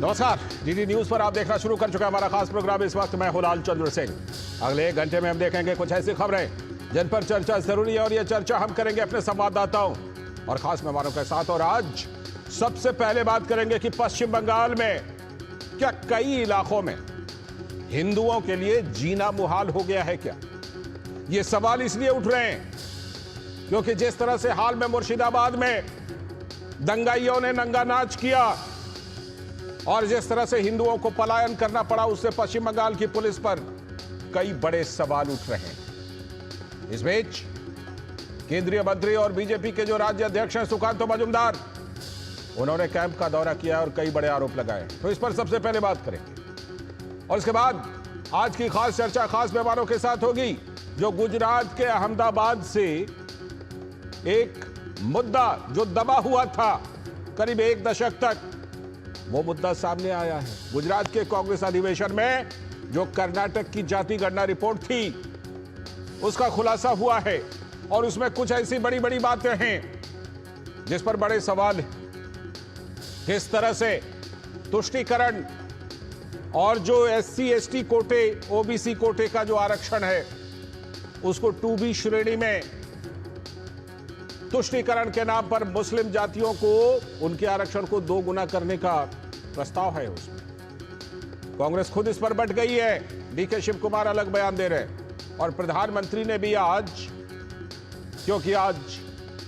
नमस्कार, DD news पर आप देखना शुरू कर चुका है हमारा खास प्रोग्राम। इस वक्त मैं हूं लाल चंद्र सिंह। अगले 1 घंटे में हम देखेंगे कुछ ऐसी खबरें जिन पर चर्चा जरूरी है, और यह चर्चा हम करेंगे अपने संवाददाताओं और खास मेहमानों के साथ। और आज सबसे पहले बात करेंगे कि पश्चिम बंगाल में क्या कई इलाकों में हिंदुओं के लिए जीना मुहाल हो गया है क्या? ये सवाल इसलिए उठ रहे हैं क्योंकि जिस तरह से हाल में मुर्शिदाबाद में दंगाइयों ने नंगा नाच किया और जिस तरह से हिंदुओं को पलायन करना पड़ा, उससे पश्चिम बंगाल की पुलिस पर कई बड़े सवाल उठ रहे हैं। इस बीच केंद्रीय मंत्री और बीजेपी के जो राज्य अध्यक्ष हैं सुकांत मजूमदार, उन्होंने कैंप का दौरा किया और कई बड़े आरोप लगाए। तो इस पर सबसे पहले बात करेंगे और इसके बाद आज की खास चर्चा खास मेहमानों के साथ होगी। जो गुजरात के अहमदाबाद से एक मुद्दा जो दबा हुआ था करीब 1 दशक तक, वो मुद्दा सामने आया है। गुजरात के कांग्रेस अधिवेशन में जो कर्नाटक की जाति गणना रिपोर्ट थी, उसका खुलासा हुआ है और उसमें कुछ ऐसी बड़ी बड़ी बातें हैं जिस पर बड़े सवाल हैं। किस तरह से तुष्टीकरण और जो SC ST कोटे OBC कोटे का जो आरक्षण है उसको 2B श्रेणी में तुष्टीकरण के नाम पर मुस्लिम जातियों को उनके आरक्षण को 2 गुना करने का प्रस्ताव है। उसमें कांग्रेस खुद इस पर बट गई है। DK शिव कुमार अलग बयान दे रहे हैं और प्रधानमंत्री ने भी आज, क्योंकि आज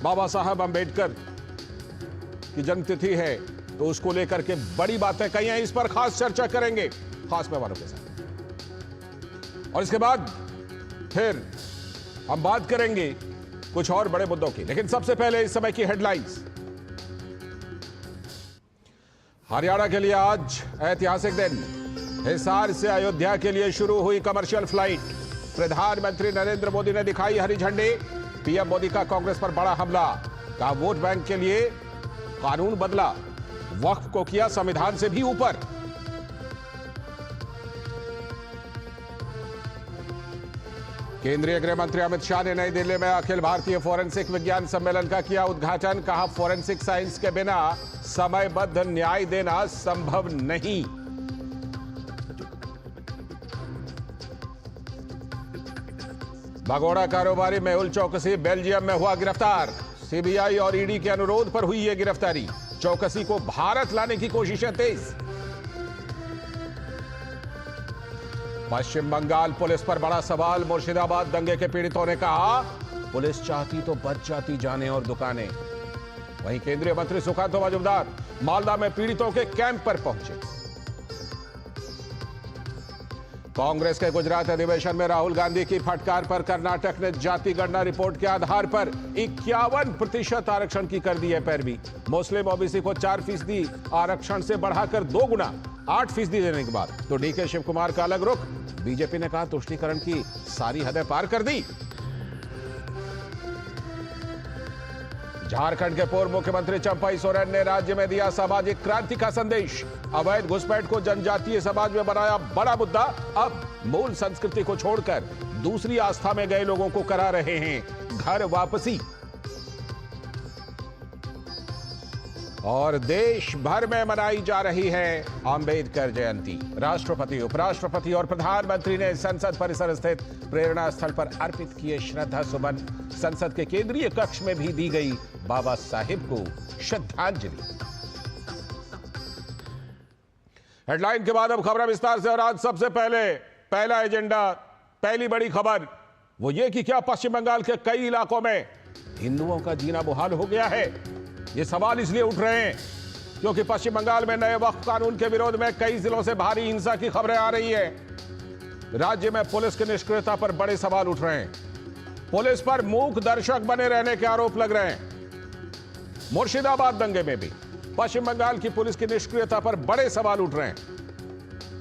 बाबा साहब अंबेडकर की जन्मतिथि है, तो उसको लेकर के बड़ी बातें कही हैं। इस पर खास चर्चा करेंगे खास मेहमानों के साथ। और इसके बाद फिर हम बात करेंगे कुछ और बड़े मुद्दों की, लेकिन सबसे पहले इस समय की हेडलाइंस। हरियाणा के लिए आज ऐतिहासिक दिन। हिसार से अयोध्या के लिए शुरू हुई कमर्शियल फ्लाइट। प्रधानमंत्री नरेंद्र मोदी ने दिखाई हरी झंडी। पीएम मोदी का कांग्रेस पर बड़ा हमला। कहा वोट बैंक के लिए कानून बदला, वक्फ को किया संविधान से भी ऊपर। केंद्रीय गृह मंत्री अमित शाह ने नई दिल्ली में अखिल भारतीय फोरेंसिक विज्ञान सम्मेलन का किया उद्घाटन। कहा फोरेंसिक साइंस के बिना समयबद्ध न्याय देना संभव नहीं। भगोड़ा कारोबारी मेहुल चौकसी बेल्जियम में हुआ गिरफ्तार। CBI और ED के अनुरोध पर हुई यह गिरफ्तारी। चौकसी को भारत लाने की कोशिशें तेज। पश्चिम बंगाल पुलिस पर बड़ा सवाल। मुर्शिदाबाद दंगे के पीड़ितों ने कहा पुलिस चाहती तो बच जाती जाने और दुकानें। वहीं केंद्रीय मंत्री सुकांत मजूमदार मालदा में पीड़ितों के कैंप पर पहुंचे। कांग्रेस के गुजरात अधिवेशन में राहुल गांधी की फटकार पर कर्नाटक ने जाति गणना रिपोर्ट के आधार पर 51% आरक्षण की कर दी है पैरवी। मुस्लिम OBC को 4% आरक्षण से बढ़ाकर 2 गुना 8% देने के बाद तो DK शिव कुमार का अलग रुख। बीजेपी ने कहा तुष्टीकरण की सारी हदें पार कर दी। झारखंड के पूर्व मुख्यमंत्री चंपाई सोरेन ने राज्य में दिया सामाजिक क्रांति का संदेश। अवैध घुसपैठ को जनजातीय समाज में बनाया बड़ा मुद्दा। अब मूल संस्कृति को छोड़कर दूसरी आस्था में गए लोगों को करा रहे हैं घर वापसी। और देश भर में मनाई जा रही है अंबेडकर जयंती। राष्ट्रपति, उपराष्ट्रपति और प्रधानमंत्री ने संसद परिसर स्थित प्रेरणा स्थल पर अर्पित किए श्रद्धा सुमन। संसद के केंद्रीय कक्ष में भी दी गई बाबा साहिब को श्रद्धांजलि। हेडलाइन के बाद अब खबरें विस्तार से। और आज सबसे पहले पहला एजेंडा, पहली बड़ी खबर वो ये कि क्या पश्चिम बंगाल के कई इलाकों में हिंदुओं का जीना मुहाल हो गया है। ये सवाल इसलिए उठ रहे हैं क्योंकि पश्चिम बंगाल में नए वक्फ कानून के विरोध में कई जिलों से भारी हिंसा की खबरें आ रही है। राज्य में पुलिस की निष्क्रियता पर बड़े सवाल उठ रहे हैं। पुलिस पर मूक दर्शक बने रहने के आरोप लग रहे हैं। मुर्शिदाबाद दंगे में भी पश्चिम बंगाल की पुलिस की निष्क्रियता पर बड़े सवाल उठ रहे हैं।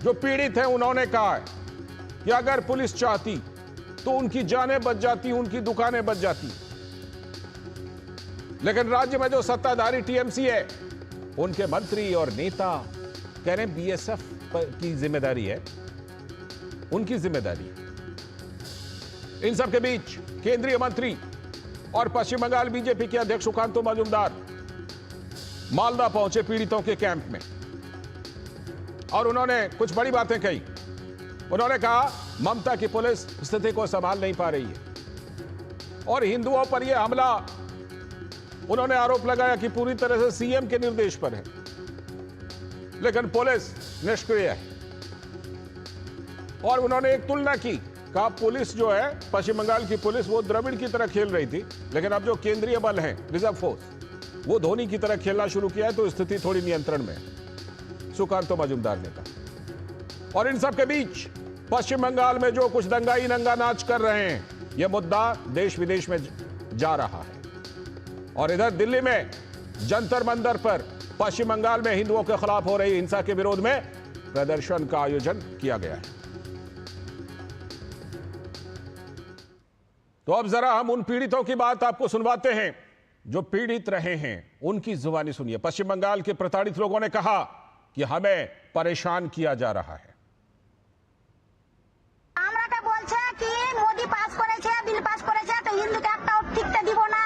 जो पीड़ित हैं उन्होंने कहा है कि अगर पुलिस चाहती तो उनकी जानें बच जाती, उनकी दुकानें बच जाती। लेकिन राज्य में जो सत्ताधारी TMC है, उनके मंत्री और नेता कह रहे हैं BSF की जिम्मेदारी है, उनकी जिम्मेदारी है। इन सबके बीच केंद्रीय मंत्री और पश्चिम बंगाल बीजेपी के अध्यक्ष सुकांत मजूमदार मालदा पहुंचे पीड़ितों के कैंप में। और उन्होंने कुछ बड़ी बातें कही। उन्होंने कहा ममता की पुलिस स्थिति को संभाल नहीं पा रही है और हिंदुओं पर यह हमला उन्होंने आरोप लगाया कि पूरी तरह से सीएम के निर्देश पर है, लेकिन पुलिस निष्क्रिय है। और उन्होंने एक तुलना की, कहा पुलिस जो है पश्चिम बंगाल की पुलिस वो द्रविड़ की तरह खेल रही थी, लेकिन अब जो केंद्रीय बल है रिजर्व फोर्स वो धोनी की तरह खेलना शुरू किया है, तो स्थिति थोड़ी नियंत्रण में है, सुकांतो मजूमदार ने कहा। और इन सब के बीच पश्चिम बंगाल में जो कुछ दंगाई नंगा नाच कर रहे हैं, यह मुद्दा देश विदेश में जा रहा है। और इधर दिल्ली में जंतर मंतर पर पश्चिम बंगाल में हिंदुओं के खिलाफ हो रही हिंसा के विरोध में प्रदर्शन का आयोजन किया गया है। तो अब जरा हम उन पीड़ितों की बात आपको सुनवाते हैं जो पीड़ित रहे हैं, उनकी जुबानी सुनिए। पश्चिम बंगाल के प्रताड़ित लोगों ने कहा कि हमें परेशान किया जा रहा है। मोदी पास করেছে বিল পাস করেছে তো হিন্দুকে একটাও ঠিকতে দিব না,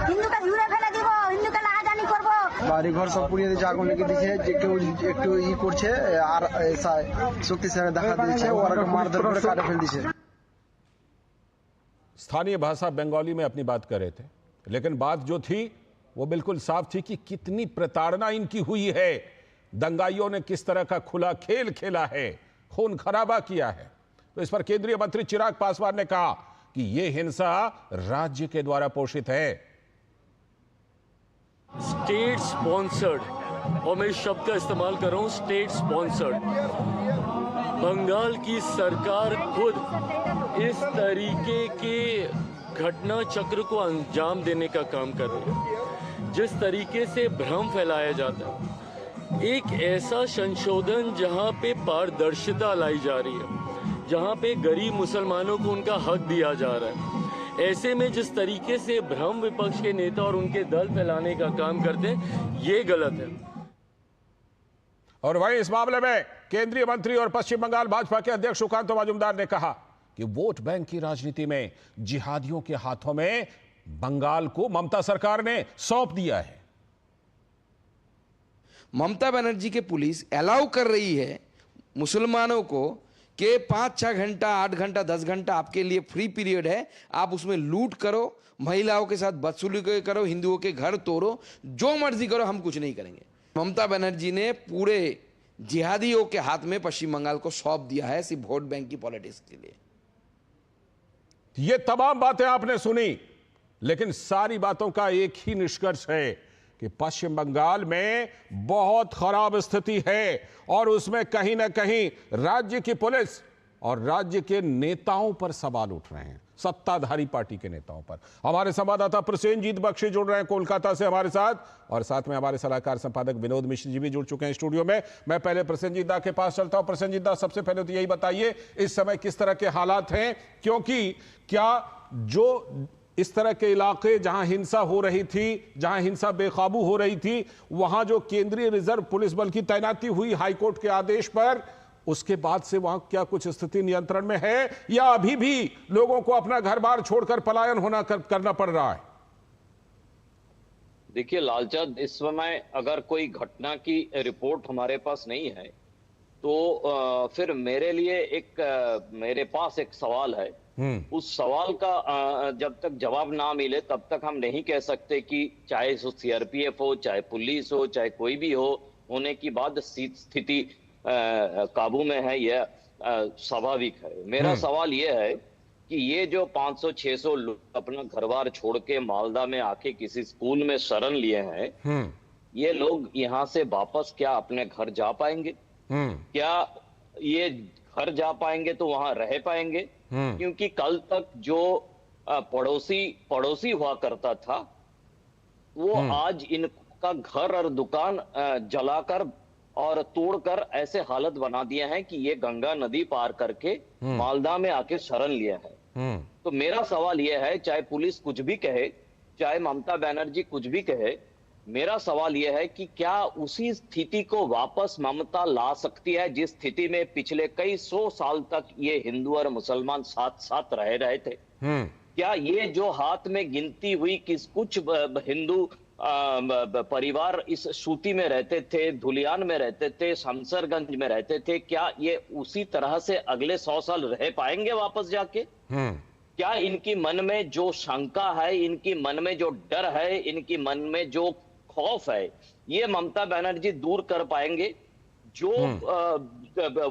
হিন্দুকে ঘুরে ফেলে দিব, হিন্দুকে লাহাজানি করব। বাড়ি ঘর সব পুড়িয়ে দিয়েছে, আগুন লেগে দিয়েছে, যে কেউ একটু ই করছে আর শক্তিশালী দেখা দিয়েছে, ওরা মারধর করে কাটে ফেল দিয়েছে। स्थानीय भाषा बंगाली में अपनी बात कर रहे थे, लेकिन बात जो थी वो बिल्कुल साफ थी कि कितनी प्रताड़ना इनकी हुई है। दंगाइयों ने किस तरह का खुला खेल खेला है, खून खराबा किया है। तो इस पर केंद्रीय मंत्री चिराग पासवान ने कहा कि यह हिंसा राज्य के द्वारा पोषित है। स्टेट स्पॉन्सर्ड, और मैं इस शब्द का इस्तेमाल कर रहा हूं, स्टेट स्पॉन्सर्ड। बंगाल की सरकार खुद इस तरीके के घटना चक्र को अंजाम देने का काम कर रही है। जिस तरीके से भ्रम फैलाया जाता है, एक ऐसा संशोधन जहां पे पारदर्शिता लाई जा रही है, जहां पे गरीब मुसलमानों को उनका हक दिया जा रहा है, ऐसे में जिस तरीके से भ्रम विपक्ष के नेता और उनके दल फैलाने का काम करते हैं, ये गलत है। और वहीं इस मामले में केंद्रीय मंत्री और पश्चिम बंगाल भाजपा के अध्यक्ष सुकांतो मजूमदार ने कहा कि वोट बैंक की राजनीति में जिहादियों के हाथों में बंगाल को ममता सरकार ने सौंप दिया है। ममता बनर्जी के पुलिस अलाउ कर रही है मुसलमानों को कि 5-6 घंटा, 8 घंटा, 10 घंटा आपके लिए फ्री पीरियड है, आप उसमें लूट करो, महिलाओं के साथ बदसलूकी करो, हिंदुओं के घर तोड़ो, जो मर्जी करो, हम कुछ नहीं करेंगे। ममता बनर्जी ने पूरे जिहादियों के हाथ में पश्चिम बंगाल को सौंप दिया है, सिर्फ वोट बैंक की पॉलिटिक्स के लिए। ये तमाम बातें आपने सुनी, लेकिन सारी बातों का एक ही निष्कर्ष है कि पश्चिम बंगाल में बहुत खराब स्थिति है और उसमें कहीं ना कहीं राज्य की पुलिस और राज्य के नेताओं पर सवाल उठ रहे हैं, सत्ताधारी पार्टी के नेताओं पर। हमारे संवाददाता प्रसेनजीत बख्शी जुड़ रहे हैं कोलकाता से हमारे साथ, और साथ में हमारे सलाहकार संपादक विनोद मिश्र जी भी जुड़ चुके हैं स्टूडियो में। मैं पहले प्रसेनजीत दा के पास चलता हूं। प्रसेनजीत दा, सबसे पहले तो यही बताइए इस समय किस तरह के हालात हैं, क्योंकि क्या जो इस तरह के इलाके जहां हिंसा हो रही थी, जहां हिंसा बेकाबू हो रही थी, वहां जो केंद्रीय रिजर्व पुलिस बल की तैनाती हुई हाईकोर्ट के आदेश पर, उसके बाद से वहां क्या कुछ स्थिति नियंत्रण में है या अभी भी लोगों को अपना घर बार छोड़कर पलायन करना पड़ रहा है? देखिए लालचंद, इस समय अगर कोई घटना की रिपोर्ट हमारे पास नहीं है तो फिर मेरे पास एक सवाल है। उस सवाल का जब तक जवाब ना मिले तब तक हम नहीं कह सकते कि चाहे सीआरपीएफ हो, चाहे पुलिस हो, चाहे कोई भी हो, होने की बाद स्थिति काबू में है, यह स्वाभाविक है। मेरा सवाल यह है कि ये जो 500-600 लोग अपना घर बार छोड़ के मालदा में आके किसी स्कूल में शरण लिए हैं, ये लोग यहाँ से वापस क्या अपने घर जा पाएंगे? क्या ये घर जा पाएंगे तो वहां रह पाएंगे? क्योंकि कल तक जो पड़ोसी हुआ करता था, वो आज इनका घर और दुकान जलाकर और तोड़कर ऐसे हालत बना दिए हैं कि ये गंगा नदी पार करके मालदा में आके शरण लिए हैं। तो मेरा सवाल यह है, चाहे पुलिस कुछ भी कहे, चाहे ममता बनर्जी कुछ भी कहे, मेरा सवाल यह है कि क्या उसी स्थिति को वापस ममता ला सकती है जिस स्थिति में पिछले कई 100 साल तक ये हिंदू और मुसलमान साथ साथ रह रहे थे? क्या ये जो हाथ में गिनती हुई कि कुछ हिंदू परिवार इस सूती में रहते थे, धुलियान में रहते थे, शमशेरगंज में रहते थे, क्या ये उसी तरह से अगले 100 साल रह पाएंगे वापस जाके? क्या इनकी मन में जो शंका है, इनकी मन में जो डर है, इनकी मन में जो खौफ है, ये ममता बनर्जी दूर कर पाएंगे? जो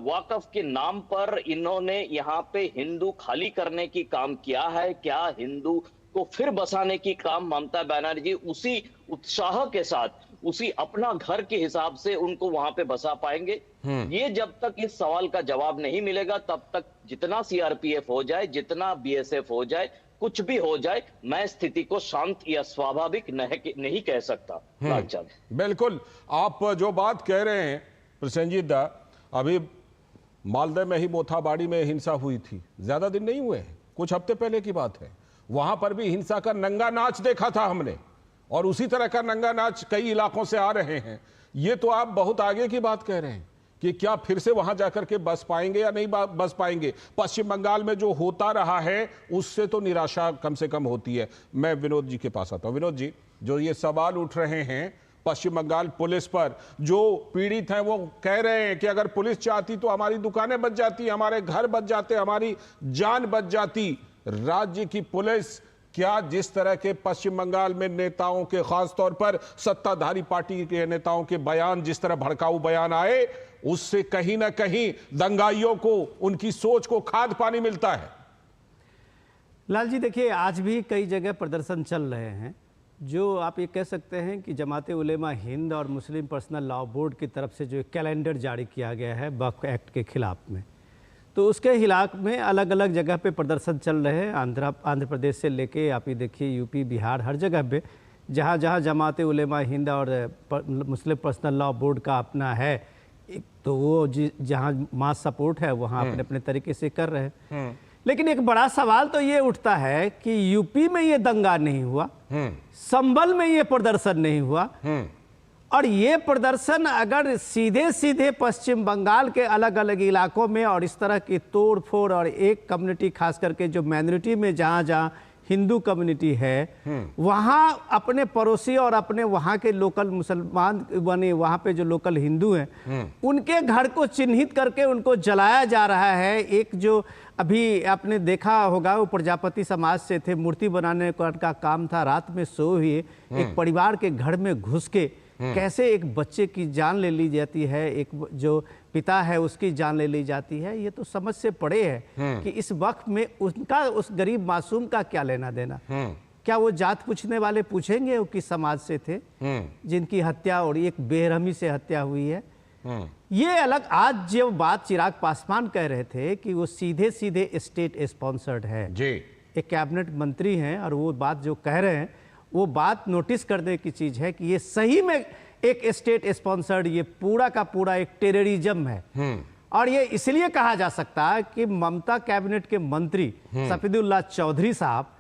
वाकफ के नाम पर इन्होंने यहाँ पे हिंदू खाली करने की काम किया है, क्या हिंदू को फिर बसाने की काम ममता बनर्जी उसी उत्साह के साथ, उसी अपना घर के हिसाब से उनको वहां पे बसा पाएंगे? ये जब तक इस सवाल का जवाब नहीं मिलेगा, तब तक जितना सीआरपीएफ हो जाए, जितना बीएसएफ हो जाए, कुछ भी हो जाए, मैं स्थिति को शांत या स्वाभाविक नहीं कह सकता। लालचंद, बिल्कुल, आप जो बात कह रहे हैं प्रसेनजीत दा, अभी मालदह में ही मोथाबाड़ी में हिंसा हुई थी, ज्यादा दिन नहीं हुए हैं, कुछ हफ्ते पहले की बात है। वहां पर भी हिंसा का नंगा नाच देखा था हमने, और उसी तरह का नंगा नाच कई इलाकों से आ रहे हैं। ये तो आप बहुत आगे की बात कह रहे हैं कि क्या फिर से वहां जाकर के बस पाएंगे या नहीं बस पाएंगे। पश्चिम बंगाल में जो होता रहा है उससे तो निराशा कम से कम होती है। मैं विनोद जी के पास आता हूं। विनोद जी, जो ये सवाल उठ रहे हैं पश्चिम बंगाल पुलिस पर, जो पीड़ित हैं वो कह रहे हैं कि अगर पुलिस चाहती तो हमारी दुकानें बच जाती, हमारे घर बच जाते, हमारी जान बच जाती। राज्य की पुलिस क्या जिस तरह के पश्चिम बंगाल में नेताओं के, खास तौर पर सत्ताधारी पार्टी के नेताओं के बयान, जिस तरह भड़काऊ बयान आए, उससे कहीं ना कहीं दंगाइयों को, उनकी सोच को खाद पानी मिलता है? लाल जी देखिए, आज भी कई जगह प्रदर्शन चल रहे हैं, जो आप ये कह सकते हैं कि जमाते उलेमा हिंद और मुस्लिम पर्सनल लॉ बोर्ड की तरफ से जो कैलेंडर जारी किया गया है वक्फ एक्ट के खिलाफ में, तो उसके खिलाफ में अलग अलग जगह पे प्रदर्शन चल रहे हैं। आंध्र प्रदेश से लेके आप ये देखिए यूपी, बिहार, हर जगह पे जहाँ जहाँ जमाते उलेमा हिंद और मुस्लिम पर्सनल लॉ बोर्ड का अपना है, एक तो वो जहाँ मास सपोर्ट है वहाँ अपने अपने तरीके से कर रहे हैं। लेकिन एक बड़ा सवाल तो ये उठता है कि यूपी में ये दंगा नहीं हुआ, संभल में ये प्रदर्शन नहीं हुआ, और ये प्रदर्शन अगर सीधे सीधे पश्चिम बंगाल के अलग अलग इलाकों में और इस तरह की तोड़ फोड़, और एक कम्युनिटी खास करके जो माइनॉरिटी में जहाँ जहाँ हिंदू कम्युनिटी है वहाँ अपने पड़ोसी और अपने वहाँ के लोकल मुसलमान बने, वहाँ पे जो लोकल हिंदू हैं उनके घर को चिन्हित करके उनको जलाया जा रहा है। एक जो अभी आपने देखा होगा, वो प्रजापति समाज से थे, मूर्ति बनाने का काम था, रात में सोए हुए एक परिवार के घर में घुस के कैसे एक बच्चे की जान ले ली जाती है, एक जो पिता है उसकी जान ले ली जाती है। ये तो समझ से परे है कि इस वक्त में उनका, उस गरीब मासूम का क्या लेना देना। क्या वो जात पूछने वाले पूछेंगे वो किस समाज से थे जिनकी हत्या और एक बेरहमी से हत्या हुई है? ये अलग। आज जो बात चिराग पासवान कह रहे थे कि वो सीधे सीधे स्टेट स्पॉन्सर्ड है जी, एक कैबिनेट मंत्री हैं, और वो बात जो कह रहे हैं वो बात नोटिस करने की चीज है कि ये सही में एक स्टेट स्पॉन्सर्ड, ये पूरा का पूरा एक टेररिज्म है। और ये इसलिए कहा जा सकता है कि ममता कैबिनेट के मंत्री सफीदुल्लाह चौधरी साहब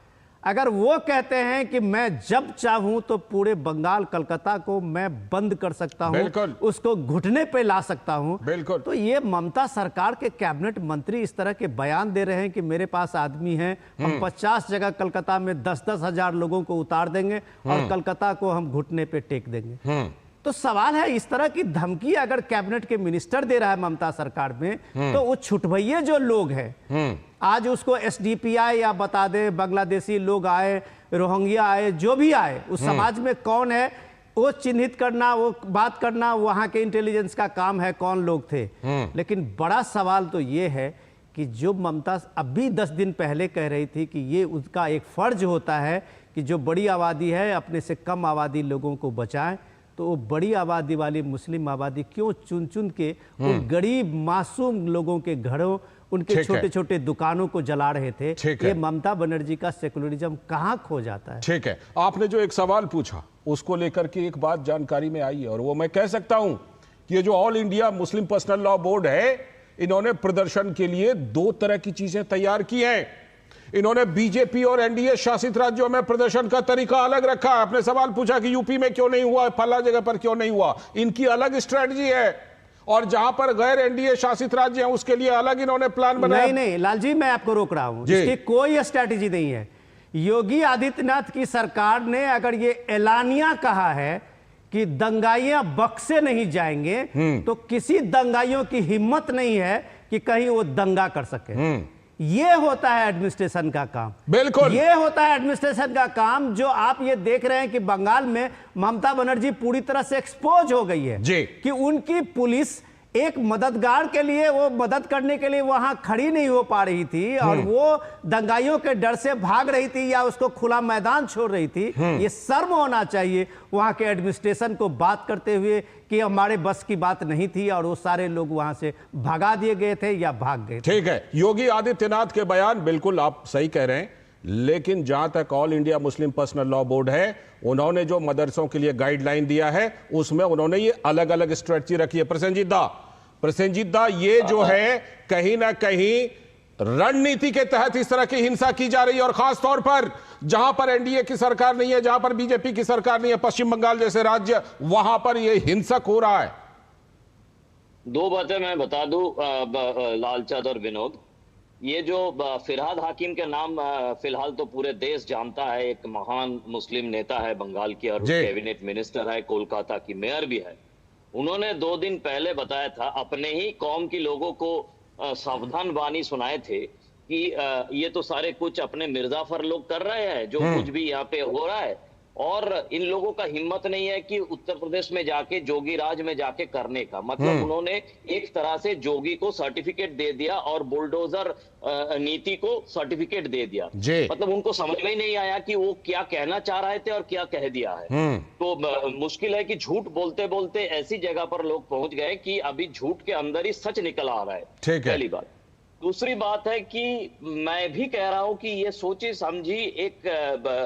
अगर वो कहते हैं कि मैं जब चाहूं तो पूरे बंगाल, कलकत्ता को मैं बंद कर सकता हूं, उसको घुटने पे ला सकता हूं, तो ये ममता सरकार के कैबिनेट मंत्री इस तरह के बयान दे रहे हैं कि मेरे पास आदमी हैं, हम 50 जगह कलकत्ता में 10-10 हजार लोगों को उतार देंगे और कलकत्ता को हम घुटने पे टेक देंगे। तो सवाल है, इस तरह की धमकी अगर कैबिनेट के मिनिस्टर दे रहा है ममता सरकार में, तो वो छुटभइये जो लोग हैं, आज उसको एसडीपीआई या बता दे, बांग्लादेशी लोग आए, रोहिंग्या आए, जो भी आए, उस समाज में कौन है वो चिन्हित करना, वो बात करना वहां के इंटेलिजेंस का काम है, कौन लोग थे। लेकिन बड़ा सवाल तो ये है कि जो ममता अभी 10 दिन पहले कह रही थी कि ये उसका एक फर्ज होता है कि जो बड़ी आबादी है अपने से कम आबादी लोगों को बचाएं, तो वो बड़ी आबादी वाली मुस्लिम आबादी क्यों चुन चुन के उन गरीब मासूम लोगों के घरों, उनके छोटे छोटे दुकानों को जला रहे थे? ये ममता बनर्जी का सेकुलरिज्म कहाँ खो जाता है? ठीक है, आपने जो एक सवाल पूछा उसको लेकर के एक बात जानकारी में आई है, और वो मैं कह सकता हूं कि ये जो all India Muslim personal law board है, इन्होंने प्रदर्शन के लिए 2 तरह की चीजें तैयार की हैं। इन्होंने बीजेपी और एनडीए शासित राज्यों में प्रदर्शन का तरीका अलग रखा। आपने सवाल पूछा कि यूपी में क्यों नहीं हुआ, फला जगह पर क्यों नहीं हुआ, इनकी अलग स्ट्रेटजी है, और जहां पर गैर एनडीए शासित राज्य हैं उसके लिए अलग इन्होंने प्लान बनाया। नहीं लाल जी, मैं आपको रोक रहा हूं, इसकी कोई स्ट्रेटजी नहीं है। योगी आदित्यनाथ की सरकार ने अगर ये एलानिया कहा है कि दंगाइयां बख्शे नहीं जाएंगे, तो किसी दंगाइयों की हिम्मत नहीं है कि कहीं वो दंगा कर सके। ये होता है एडमिनिस्ट्रेशन का काम। बिल्कुल, ये होता है एडमिनिस्ट्रेशन का काम। जो आप ये देख रहे हैं कि बंगाल में ममता बनर्जी पूरी तरह से एक्सपोज हो गई है जी। कि उनकी पुलिस एक मददगार के लिए, वो मदद करने के लिए वहां खड़ी नहीं हो पा रही थी और वो दंगाइयों के डर से भाग रही थी या उसको खुला मैदान छोड़ रही थी। ये शर्म होना चाहिए वहां के एडमिनिस्ट्रेशन को बात करते हुए कि हमारे बस की बात नहीं थी और वो सारे लोग वहां से भगा दिए गए थे या भाग गए थे। ठीक है, योगी आदित्यनाथ के बयान बिल्कुल आप सही कह रहे हैं, लेकिन जहां तक all India Muslim personal law board है, उन्होंने जो मदरसों के लिए गाइडलाइन दिया है उसमें उन्होंने ये अलग अलग स्ट्रेटजी रखी है। प्रसेनजीत दा, ये जो है कहीं ना कहीं रणनीति के तहत इस तरह की हिंसा की जा रही है, और खास तौर पर जहां पर एनडीए की सरकार नहीं है, जहां पर बीजेपी की सरकार नहीं है, पश्चिम बंगाल जैसे राज्य, वहां पर यह हिंसक हो रहा है। दो बातें मैं बता दूं लालचंद और विनोद। ये जो फिरहाद हाकिम के नाम फिलहाल तो पूरे देश जानता है, एक महान मुस्लिम नेता है बंगाल की और कैबिनेट मिनिस्टर है, कोलकाता की मेयर भी है। उन्होंने 2 दिन पहले बताया था, अपने ही कौम के लोगों को सावधान बानी सुनाए थे कि ये तो सारे कुछ अपने मिर्जाफर लोग कर रहे हैं, जो कुछ भी यहाँ पे हो रहा है, और इन लोगों का हिम्मत नहीं है कि उत्तर प्रदेश में जाके जोगी राज में जाके करने का। मतलब उन्होंने एक तरह से जोगी को सर्टिफिकेट दे दिया और बुलडोजर नीति को सर्टिफिकेट दे दिया। मतलब उनको समझ में ही नहीं आया कि वो क्या कहना चाह रहे थे और क्या कह दिया है। तो मुश्किल है कि झूठ बोलते बोलते ऐसी जगह पर लोग पहुंच गए कि अभी झूठ के अंदर ही सच निकल आ रहा है। पहली बात। दूसरी बात है कि मैं भी कह रहा हूं कि ये सोची समझी एक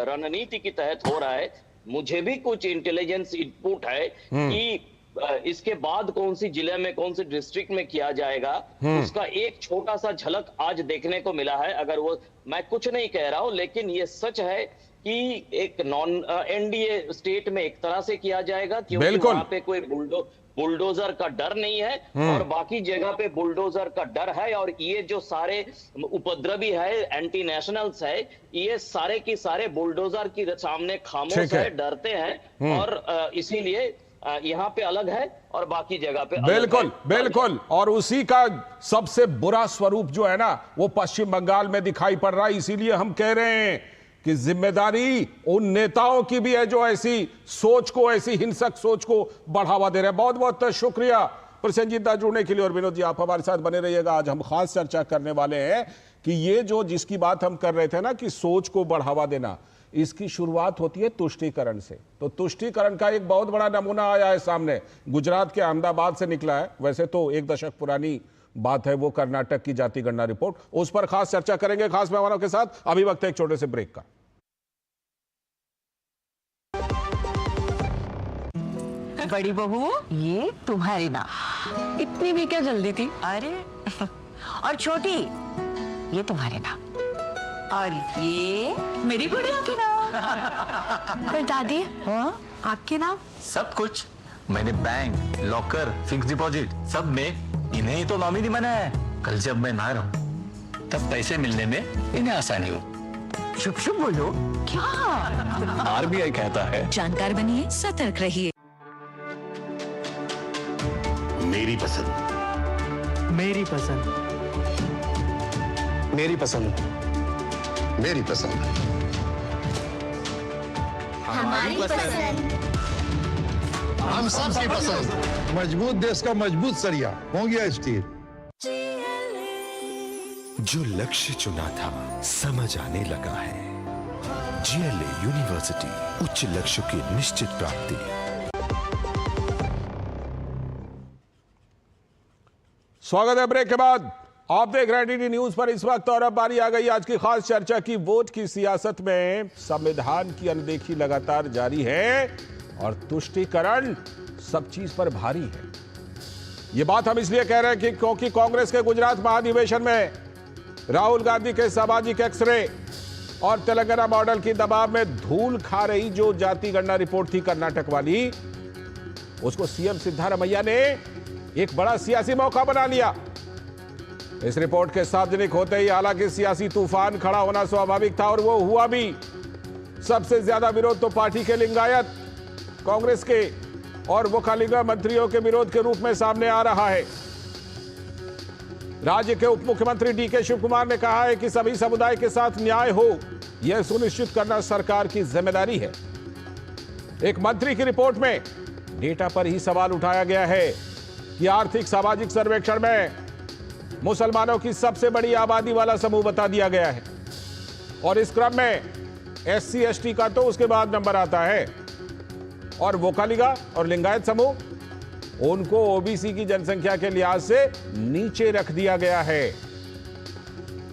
रणनीति के तहत हो रहा है। मुझे भी कुछ इंटेलिजेंस इनपुट है कि इसके बाद कौन सी जिले में, कौन सी डिस्ट्रिक्ट में किया जाएगा, उसका एक छोटा सा झलक आज देखने को मिला है। अगर वो, मैं कुछ नहीं कह रहा हूं, लेकिन ये सच है कि एक नॉन एनडीए स्टेट में एक तरह से किया जाएगा, क्योंकि वहां पे कोई बुलडोजर का डर नहीं है और बाकी जगह पे बुलडोजर का डर है। और ये जो सारे उपद्रवी है, एंटी नेशनल्स है, ये सारे की सारे बुलडोजर के सामने खामोश है, डरते हैं, और इसीलिए यहाँ पे अलग है और बाकी जगह पे बिल्कुल बिल्कुल। और उसी का सबसे बुरा स्वरूप जो है ना, वो पश्चिम बंगाल में दिखाई पड़ रहा है। इसीलिए हम कह रहे हैं कि जिम्मेदारी उन नेताओं की भी है जो ऐसी सोच को, ऐसी हिंसक सोच को बढ़ावा दे रहे हैं। बहुत बहुत शुक्रिया प्रसेनजीत दा जुड़ने के लिए, और विनोद जी आप हमारे साथ बने रहिएगा। आज हम खास चर्चा करने वाले हैं कि ये जो जिसकी बात हम कर रहे थे ना कि सोच को बढ़ावा देना, इसकी शुरुआत होती है तुष्टीकरण से। तो तुष्टीकरण का एक बहुत बड़ा नमूना आया है सामने, गुजरात के अहमदाबाद से निकला है। वैसे तो 1 दशक पुरानी बात है वो, कर्नाटक की जाति गणना रिपोर्ट, उस पर खास चर्चा करेंगे खास मेहमानों के साथ। अभी वक्त है एक छोटे से ब्रेक का। बड़ी बहू, ये तुम्हारी ना। इतनी भी क्या जल्दी थी? अरे और छोटी, ये तुम्हारे ना। और ये मेरी गुड़िया की ना। पर दादी, हाँ? आपके नाम? सब कुछ मैंने बैंक, लॉकर, फिक्स डिपॉजिट सब में इन्हें ही तो नॉमिनी बनाया है। कल जब मैं ना रहूं तब पैसे मिलने में इन्हें आसानी हो। शुभ शुभ बोलो। क्या? आरबीआई कहता है जानकार बनिए, सतर्क रहिए। मेरी पसंद, मेरी पसंद, मेरी पसंद, मेरी पसंद, हमारी पसंद, हम सबकी पसंद। मजबूत देश का मजबूत सरिया हो गया स्टील। जो लक्ष्य चुना था समझ आने लगा है। जीएलए यूनिवर्सिटी, उच्च लक्ष्य की निश्चित प्राप्ति। स्वागत है ब्रेक के बाद। आप देख रहे हैं डीडी न्यूज पर इस वक्त, और अब बारी आ गई आज की खास चर्चा की। वोट की सियासत में संविधान की अनदेखी लगातार जारी है और तुष्टीकरण सब चीज पर भारी है। यह बात हम इसलिए कह रहे हैं कि क्योंकि कांग्रेस के गुजरात महाधिवेशन में राहुल गांधी के सामाजिक एक्सरे और तेलंगाना मॉडल की दबाव में धूल खा रही जो जाति गणना रिपोर्ट थी कर्नाटक वाली, उसको सीएम सिद्धारमैया ने एक बड़ा सियासी मौका बना लिया। इस रिपोर्ट के सार्वजनिक होते ही हालांकि सियासी तूफान खड़ा होना स्वाभाविक था और वो हुआ भी। सबसे ज्यादा विरोध तो पार्टी के लिंगायत, कांग्रेस के और वोकालिगा मंत्रियों के विरोध के रूप में सामने आ रहा है। राज्य के उप मुख्यमंत्री डीके शिव कुमार ने कहा है कि सभी समुदाय के साथ न्याय हो, यह सुनिश्चित करना सरकार की जिम्मेदारी है। एक मंत्री की रिपोर्ट में डेटा पर ही सवाल उठाया गया है कि आर्थिक सामाजिक सर्वेक्षण में मुसलमानों की सबसे बड़ी आबादी वाला समूह बता दिया गया है और इस क्रम में एससी एसटी का तो उसके बाद नंबर आता है और वोकालिगा और लिंगायत समूह उनको ओबीसी की जनसंख्या के लिहाज से नीचे रख दिया गया है।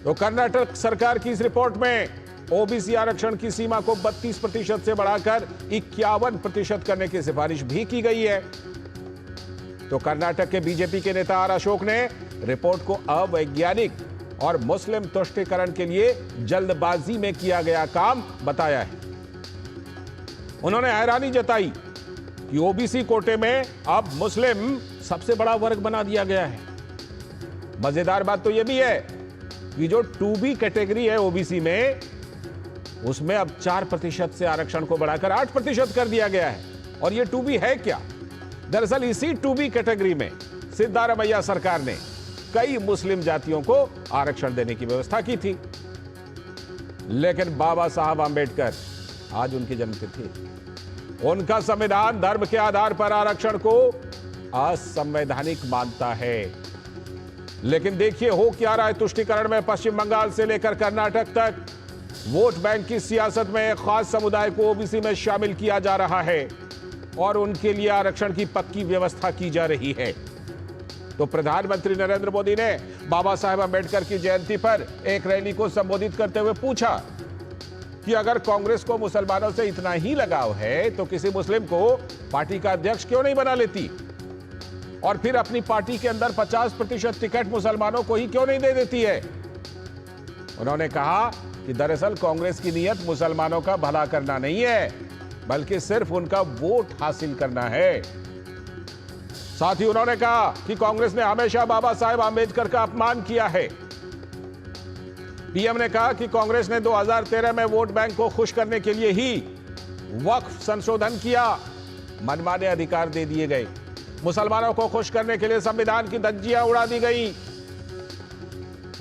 तो कर्नाटक सरकार की इस रिपोर्ट में ओबीसी आरक्षण की सीमा को 32% से बढ़ाकर 51% करने की सिफारिश भी की गई है। तो कर्नाटक के बीजेपी के नेता आर अशोक ने रिपोर्ट को अवैज्ञानिक और मुस्लिम तुष्टीकरण के लिए जल्दबाजी में किया गया काम बताया है। उन्होंने हैरानी जताई कि ओबीसी कोटे में अब मुस्लिम सबसे बड़ा वर्ग बना दिया गया है। मजेदार बात तो यह भी है कि जो 2B कैटेगरी है ओबीसी में, उसमें अब 4% से आरक्षण को बढ़ाकर 8% कर दिया गया है। और यह 2B है क्या? दरअसल इसी 2B कैटेगरी में सिद्धारमैया सरकार ने कई मुस्लिम जातियों को आरक्षण देने की व्यवस्था की थी, लेकिन बाबा साहब आंबेडकर, आज उनकी जन्मतिथि, उनका संविधान धर्म के आधार पर आरक्षण को असंवैधानिक मानता है। लेकिन देखिए हो क्या रहा है तुष्टीकरण में। पश्चिम बंगाल से लेकर कर्नाटक तक वोट बैंक की सियासत में एक खास समुदाय को ओबीसी में शामिल किया जा रहा है और उनके लिए आरक्षण की पक्की व्यवस्था की जा रही है। तो प्रधानमंत्री नरेंद्र मोदी ने बाबा साहेब आंबेडकर की जयंती पर एक रैली को संबोधित करते हुए पूछा कि अगर कांग्रेस को मुसलमानों से इतना ही लगाव है तो किसी मुस्लिम को पार्टी का अध्यक्ष क्यों नहीं बना लेती और फिर अपनी पार्टी के अंदर 50% टिकट मुसलमानों को ही क्यों नहीं दे देती है। उन्होंने कहा कि दरअसल कांग्रेस की नीयत मुसलमानों का भला करना नहीं है, बल्कि सिर्फ उनका वोट हासिल करना है। साथ ही उन्होंने कहा कि कांग्रेस ने हमेशा बाबा साहेब आंबेडकर का अपमान किया है। पीएम ने कहा कि कांग्रेस ने 2013 में वोट बैंक को खुश करने के लिए ही वक्फ संशोधन किया, मनमाने अधिकार दे दिए गए, मुसलमानों को खुश करने के लिए संविधान की धज्जियां उड़ा दी गई।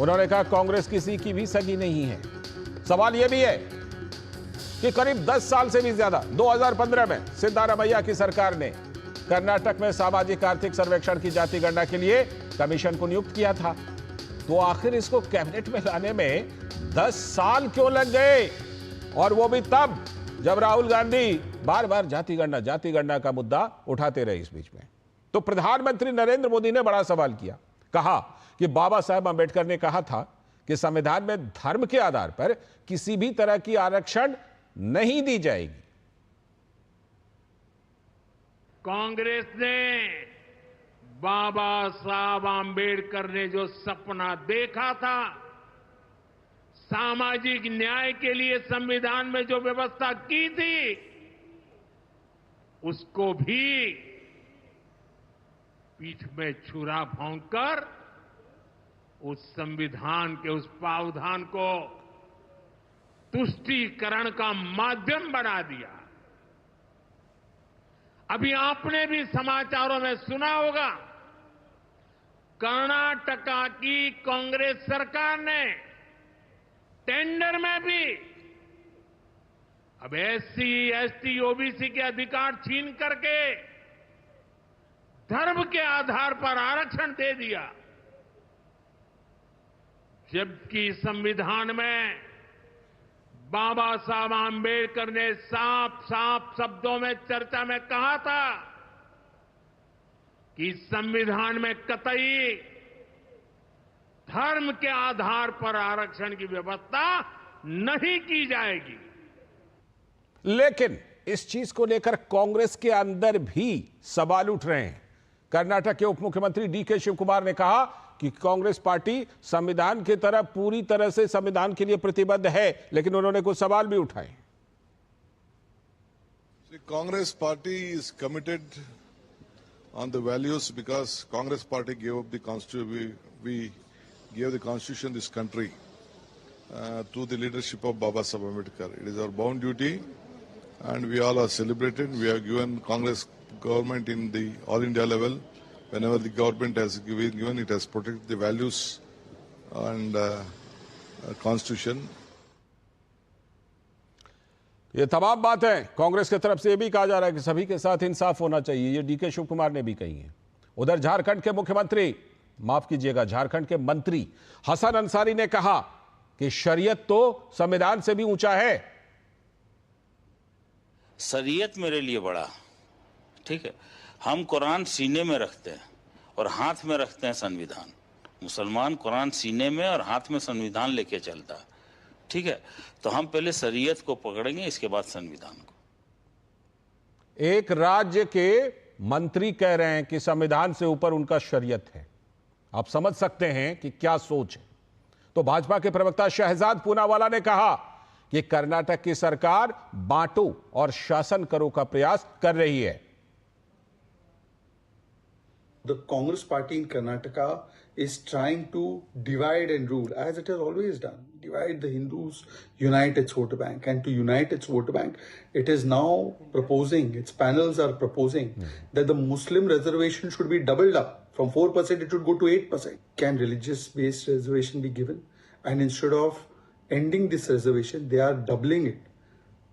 उन्होंने कहा कांग्रेस किसी की भी सगी नहीं है। सवाल यह भी है कि करीब 10 साल से भी ज्यादा 2015 में सिद्धारमैया की सरकार ने कर्नाटक में सामाजिक आर्थिक सर्वेक्षण की जाति गणना के लिए कमीशन को नियुक्त किया था। तो आखिर इसको कैबिनेट में लाने में 10 साल क्यों लग गए? और वो भी तब जब राहुल गांधी बार बार जाति गणना का मुद्दा उठाते रहे इस बीच में। तो प्रधानमंत्री नरेंद्र मोदी ने बड़ा सवाल किया, कहा कि बाबा साहेब आंबेडकर ने कहा था कि संविधान में धर्म के आधार पर किसी भी तरह की आरक्षण नहीं दी जाएगी। कांग्रेस ने बाबा साहब आंबेडकर ने जो सपना देखा था, सामाजिक न्याय के लिए संविधान में जो व्यवस्था की थी, उसको भी पीठ में छुरा भोंककर उस संविधान के उस प्रावधान को तुष्टीकरण का माध्यम बना दिया। अभी आपने भी समाचारों में सुना होगा, कर्नाटका की कांग्रेस सरकार ने टेंडर में भी अब एससी, एसटी, ओबीसी के अधिकार छीन करके धर्म के आधार पर आरक्षण दे दिया, जबकि संविधान में बाबा साहब आंबेडकर ने साफ साफ शब्दों में चर्चा में कहा था कि संविधान में कतई धर्म के आधार पर आरक्षण की व्यवस्था नहीं की जाएगी। लेकिन इस चीज को लेकर कांग्रेस के अंदर भी सवाल उठ रहे हैं। कर्नाटक के उप मुख्यमंत्री डीके शिव कुमार ने कहा कि कांग्रेस पार्टी संविधान की तरह पूरी तरह से संविधान के लिए प्रतिबद्ध है, लेकिन उन्होंने कुछ सवाल भी उठाए। Congress party is committed on the values because Congress party gave up the constitution. We gave the constitution this country to the leadership of Baba Saheb Ambedkar. It is our bound duty, and we all are celebrated. We have given Congress government in the all India level. Whenever the government has given, it has protected the values and constitution. ये तमाम बातें कांग्रेस की तरफ से ये भी कहा जा रहा है कि सभी के साथ इंसाफ होना चाहिए, ये डीके शिव कुमार ने भी कही है। उधर झारखंड के मुख्यमंत्री, माफ कीजिएगा, झारखंड के मंत्री हसन अंसारी ने कहा कि शरीयत तो संविधान से भी ऊंचा है। शरीयत मेरे लिए बड़ा, ठीक है, हम कुरान सीने में रखते हैं और हाथ में रखते हैं संविधान। मुसलमान कुरान सीने में और हाथ में संविधान लेके चलता है, ठीक है, तो हम पहले शरीयत को पकड़ेंगे, इसके बाद संविधान को। एक राज्य के मंत्री कह रहे हैं कि संविधान से ऊपर उनका शरीयत है। आप समझ सकते हैं कि क्या सोच है। तो भाजपा के प्रवक्ता शहजाद पूनावाला ने कहा कि कर्नाटक की सरकार बांटो और शासन करो का प्रयास कर रही है। The Congress party in Karnataka is trying to divide and rule, as it has always done. Divide the Hindus, unite its voter bank. And to unite its voter bank, it is now proposing, its panels are proposing that the Muslim reservation should be doubled up. From 4%, it should go to 8%. Can religious-based reservation be given? And instead of ending this reservation, they are doubling it.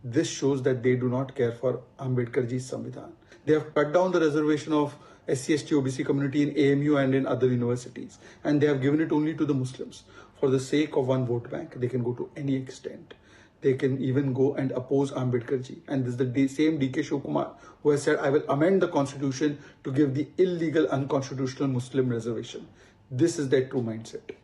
This shows that they do not care for Ambedkarji's Samvidhan. They have cut down the reservation of SC, ST, OBC community in AMU and in other universities. And they have given it only to the Muslims. For the sake of one vote bank, they can go to any extent. They can even go and oppose Ambedkarji. And this is the same DK Shiv Kumar who has said, I will amend the constitution to give the illegal, unconstitutional Muslim reservation. This is their true mindset.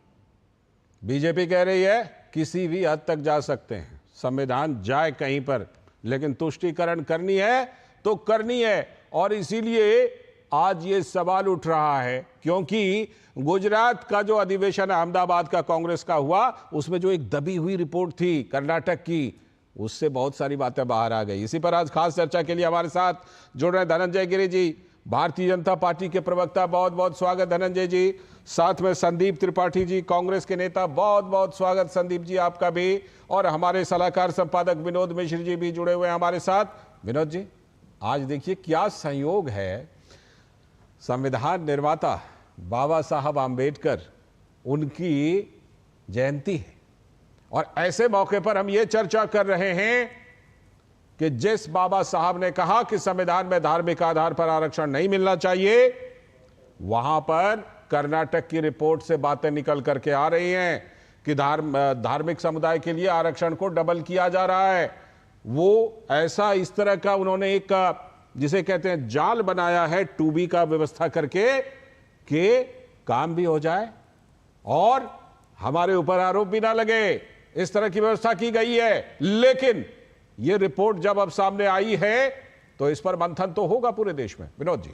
BJP कह रही है किसी भी हद तक जा सकते हैं, संविधान जाए कहीं पर, लेकिन तुष्टीकरण करनी है तो करनी है। और इसीलिए आज ये सवाल उठ रहा है क्योंकि गुजरात का जो अधिवेशन अहमदाबाद का कांग्रेस का हुआ, उसमें जो एक दबी हुई रिपोर्ट थी कर्नाटक की, उससे बहुत सारी बातें बाहर आ गई। इसी पर आज खास चर्चा के लिए हमारे साथ जुड़ रहे धनंजय गिरी जी, भारतीय जनता पार्टी के प्रवक्ता। बहुत बहुत स्वागत धनंजय जी। साथ में संदीप त्रिपाठी जी, कांग्रेस के नेता। बहुत बहुत स्वागत संदीप जी आपका भी। और हमारे सलाहकार संपादक विनोद मिश्र जी भी जुड़े हुए हैं हमारे साथ। विनोद जी, आज देखिए क्या संयोग है, संविधान निर्माता बाबा साहब आम्बेडकर, उनकी जयंती है और ऐसे मौके पर हम ये चर्चा कर रहे हैं कि जिस बाबा साहब ने कहा कि संविधान में धार्मिक आधार पर आरक्षण नहीं मिलना चाहिए, वहां पर कर्नाटक की रिपोर्ट से बातें निकल करके आ रही हैं कि धार्मिक समुदाय के लिए आरक्षण को डबल किया जा रहा है। वो ऐसा इस तरह का उन्होंने एक जिसे कहते हैं जाल बनाया है, टूबी का व्यवस्था करके कि काम भी हो जाए और हमारे ऊपर आरोप भी ना लगे, इस तरह की व्यवस्था की गई है। लेकिन यह रिपोर्ट जब अब सामने आई है तो इस पर मंथन तो होगा पूरे देश में। विनोद जी,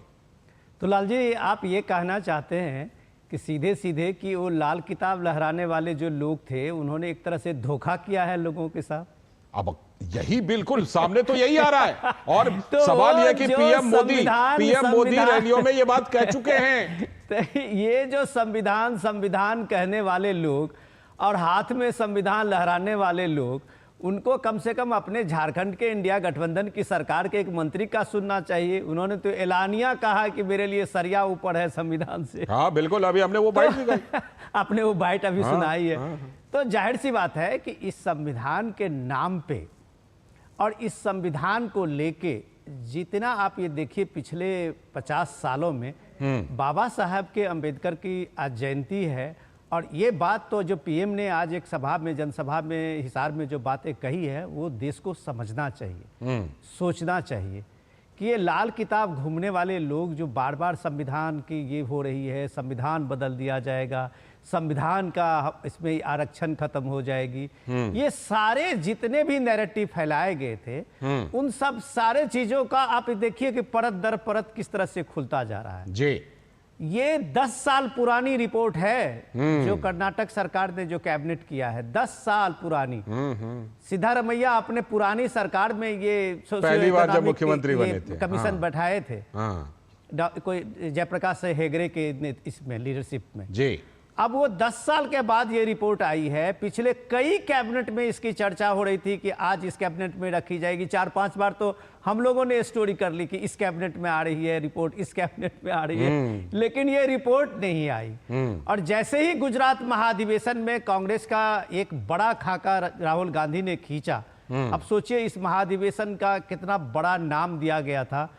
तो लाल जी, आप ये कहना चाहते हैं कि सीधे सीधे कि वो लाल किताब लहराने वाले जो लोग थे, उन्होंने एक तरह से धोखा किया है लोगों के साथ? अब यही बिल्कुल सामने तो यही आ रहा है। और तो सवाल यह कि पीएम मोदी रैलियों में ये बात कह चुके हैं। तो ये जो संविधान कहने वाले लोग और हाथ में संविधान लहराने वाले लोग, उनको कम से कम अपने झारखंड के इंडिया गठबंधन की सरकार के एक मंत्री का सुनना चाहिए। उन्होंने तो एलानिया कहा कि मेरे लिए सरिया ऊपर है संविधान से। हाँ बिल्कुल, अभी हमने वो बाइट भी आपने वो बाइट अभी सुनाई है। तो जाहिर सी बात है कि इस संविधान के नाम पे और इस संविधान को लेके जितना आप ये देखिए पिछले 50 सालों में बाबा साहब के अंबेडकर की आज जयंती है। और ये बात तो जो पीएम ने आज एक सभा में, जनसभा में हिसार में जो बातें कही है, वो देश को समझना चाहिए, सोचना चाहिए कि ये लाल किताब घूमने वाले लोग जो बार बार संविधान की ये हो रही है, संविधान बदल दिया जाएगा, संविधान का इसमें आरक्षण खत्म हो जाएगी, ये सारे जितने भी नैरेटिव फैलाए गए थे, उन सब सारे चीजों का आप देखिए कि परत दर परत किस तरह से खुलता जा रहा है जी। ये 10 साल पुरानी रिपोर्ट है जो कर्नाटक सरकार ने जो कैबिनेट किया है, 10 साल पुरानी। सिद्धारमैया अपने पुरानी सरकार में ये पहली बार जब मुख्यमंत्री बने थे, कमीशन बैठाए थे कोई जयप्रकाश हेगड़े के इसमें लीडरशिप में जी। अब वो 10 साल के बाद ये रिपोर्ट आई है। पिछले कई कैबिनेट में इसकी चर्चा हो रही थी कि आज इस कैबिनेट में रखी जाएगी। 4-5 बार तो हम लोगों ने स्टोरी कर ली कि इस कैबिनेट में आ रही है रिपोर्ट, इस कैबिनेट में आ रही है, लेकिन ये रिपोर्ट नहीं आई। और जैसे ही गुजरात महाधिवेशन में कांग्रेस का एक बड़ा खाका राहुल गांधी ने खींचा, अब सोचिए इस महाधिवेशन का कितना बड़ा नाम दिया गया था।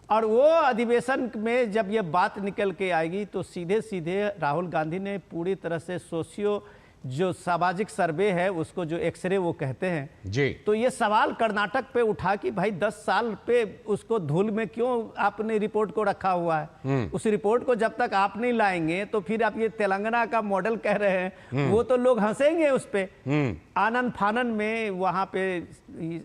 और वो अधिवेशन में जब ये बात निकल के आएगी तो सीधे सीधे राहुल गांधी ने पूरी तरह से सोशियो जो सामाजिक सर्वे है उसको, जो एक्सरे वो कहते हैं जी, तो ये सवाल कर्नाटक पे उठा कि भाई 10 साल पे उसको धूल में क्यों आपने रिपोर्ट को रखा हुआ है। उस रिपोर्ट को जब तक आप नहीं लाएंगे तो फिर आप ये तेलंगाना का मॉडल कह रहे हैं, वो तो लोग हंसेंगे उस पे। आनंद फानन में वहां पे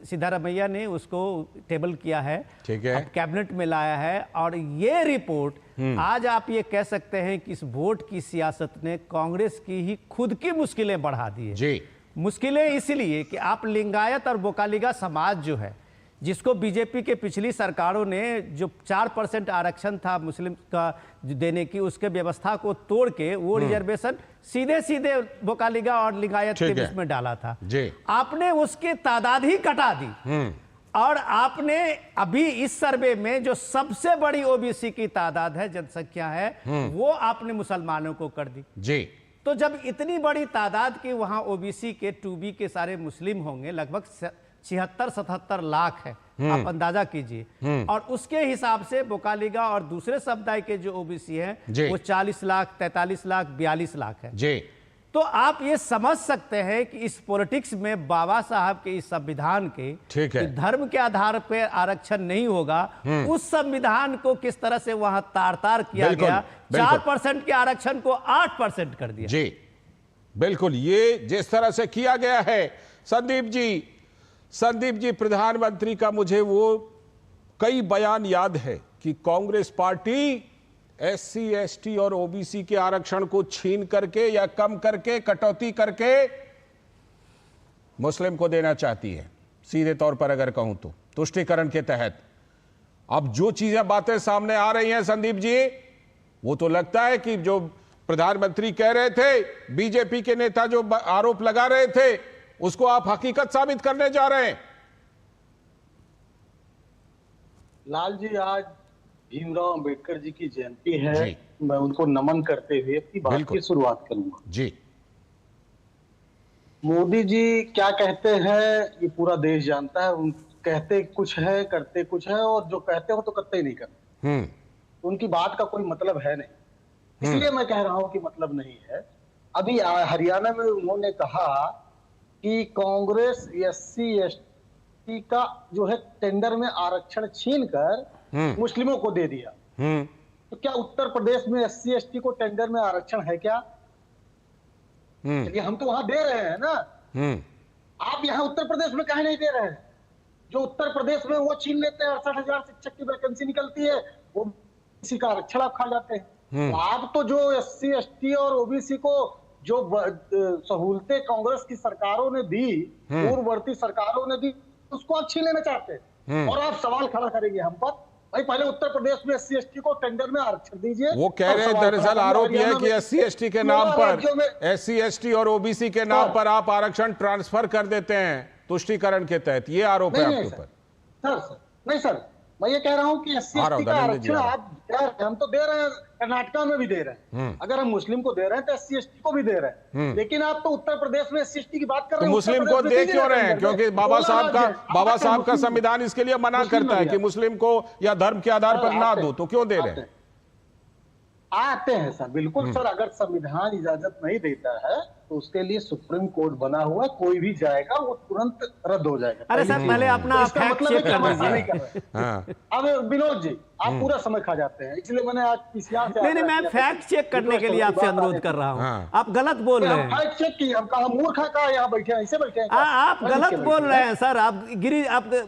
सिद्धारमैया ने उसको टेबल किया है, ठीक है, कैबिनेट में लाया है। और ये रिपोर्ट आज आप ये कह सकते हैं कि इस वोट की सियासत ने कांग्रेस की ही खुद की मुश्किलें बढ़ा दी है जी। मुश्किलें इसलिए कि आप लिंगायत और बोकालिगा समाज जो है, जिसको बीजेपी के पिछली सरकारों ने जो 4% आरक्षण था मुस्लिम का देने की, उसके व्यवस्था को तोड़ के वो रिजर्वेशन सीधे सीधे बोकालिगा और लिंगायत के बीच में डाला था जी। आपने उसकी तादाद ही कटा दी। और आपने अभी इस सर्वे में जो सबसे बड़ी ओबीसी की तादाद है, जनसंख्या है, वो आपने मुसलमानों को कर दी जी। तो जब इतनी बड़ी तादाद की वहां ओबीसी के 2B के सारे मुस्लिम होंगे, लगभग 76-77 लाख है, आप अंदाजा कीजिए। और उसके हिसाब से बोकालिगा और दूसरे समुदाय के जो ओबीसी हैं वो 40 लाख, 43 लाख, 42 लाख है जी। तो आप ये समझ सकते हैं कि इस पॉलिटिक्स में बाबा साहब के इस संविधान के, ठीक है, धर्म के आधार पर आरक्षण नहीं होगा, उस संविधान को किस तरह से वहां तार-तार किया गया। 4% के आरक्षण को 8% कर दिया जी। बिल्कुल, ये जिस तरह से किया गया है संदीप जी प्रधानमंत्री का मुझे वो कई बयान याद है कि कांग्रेस पार्टी SC, ST और OBC के आरक्षण को छीन करके या कम करके, कटौती करके मुस्लिम को देना चाहती है। सीधे तौर पर अगर कहूं तो तुष्टीकरण के तहत अब जो चीजें बातें सामने आ रही हैं संदीप जी, वो तो लगता है कि जो प्रधानमंत्री कह रहे थे, बीजेपी के नेता जो आरोप लगा रहे थे, उसको आप हकीकत साबित करने जा रहे हैं। लाल जी, आज भीमराव अंबेडकर जी की जयंती है, मैं उनको नमन करते हुए अपनी बात की शुरुआत करूंगा जी। मोदी जी क्या कहते हैं ये पूरा देश जानता है। उन कहते कुछ है, करते कुछ है, और जो कहते हो तो करते ही नहीं करते। उनकी बात का कोई मतलब है नहीं, इसलिए मैं कह रहा हूं कि मतलब नहीं है। अभी हरियाणा में उन्होंने कहा कि कांग्रेस SC, ST का जो है टेंडर में आरक्षण छीन कर मुस्लिमों को दे दिया। तो क्या उत्तर प्रदेश में SC, ST को टेंडर में आरक्षण है क्या? चलिए, हम तो वहां दे रहे हैं ना। आप यहाँ उत्तर प्रदेश में काहे नहीं दे रहे हैं? जो उत्तर प्रदेश में वो छीन लेते हैं, 68,000 शिक्षक की वैकेंसी निकलती है, वो किसी का आरक्षण आप खा जाते हैं। तो आप तो जो SC, ST और OBC को जो सहूलतें कांग्रेस की सरकारों ने दी, पूर्ववर्ती सरकारों ने दी, उसको आप छीन लेना चाहते हैं। और आप सवाल खड़ा करेंगे हम पर, भाई पहले उत्तर प्रदेश में SC, ST को टेंडर में आरक्षण दीजिए। वो कह रहे हैं, दरअसल आरोप यह है कि SC, ST के नाम पर, SC, ST और OBC के नाम पर आप आरक्षण ट्रांसफर कर देते हैं तुष्टीकरण के तहत, ये आरोप है आपके ऊपर। सर नहीं सर, मैं ये कह रहा हूँ कि SC, ST का आरक्षण आप हम तो दे रहे हैं, कर्नाटका में भी दे रहे हैं। अगर हम मुस्लिम को दे रहे हैं तो SC, ST को भी दे रहे हैं। लेकिन आप तो उत्तर प्रदेश में SC, ST की बात कर रहे हैं, मुस्लिम को दे क्यों रहे हैं? क्योंकि बाबा साहब का संविधान इसके लिए मना करता है कि मुस्लिम को या धर्म के आधार पर ना दो, तो क्यों दे रहे हैं? आते हैं सर, बिल्कुल सर। अगर संविधान इजाजत नहीं देता है तो उसके लिए सुप्रीम कोर्ट बना हुआ, कोई भी जाएगा वो तुरंत रद्द हो जाएगा। अरे सर, पहले अपना फैक्ट चेक कर लीजिए। अब विनोद जी, आप पूरा समय खा जाते हैं, इसलिए मैंने आज PCR से नहीं, मैं फैक्ट चेक करने के लिए आपसे अनुरोध कर रहा हूँ। आप गलत बोल रहे हैं। फैक्ट चेक की, हम कहा मूर्खा का यहाँ बैठे हैं, ऐसे बैठे हैं। आप गलत बोल रहे हैं सर। आप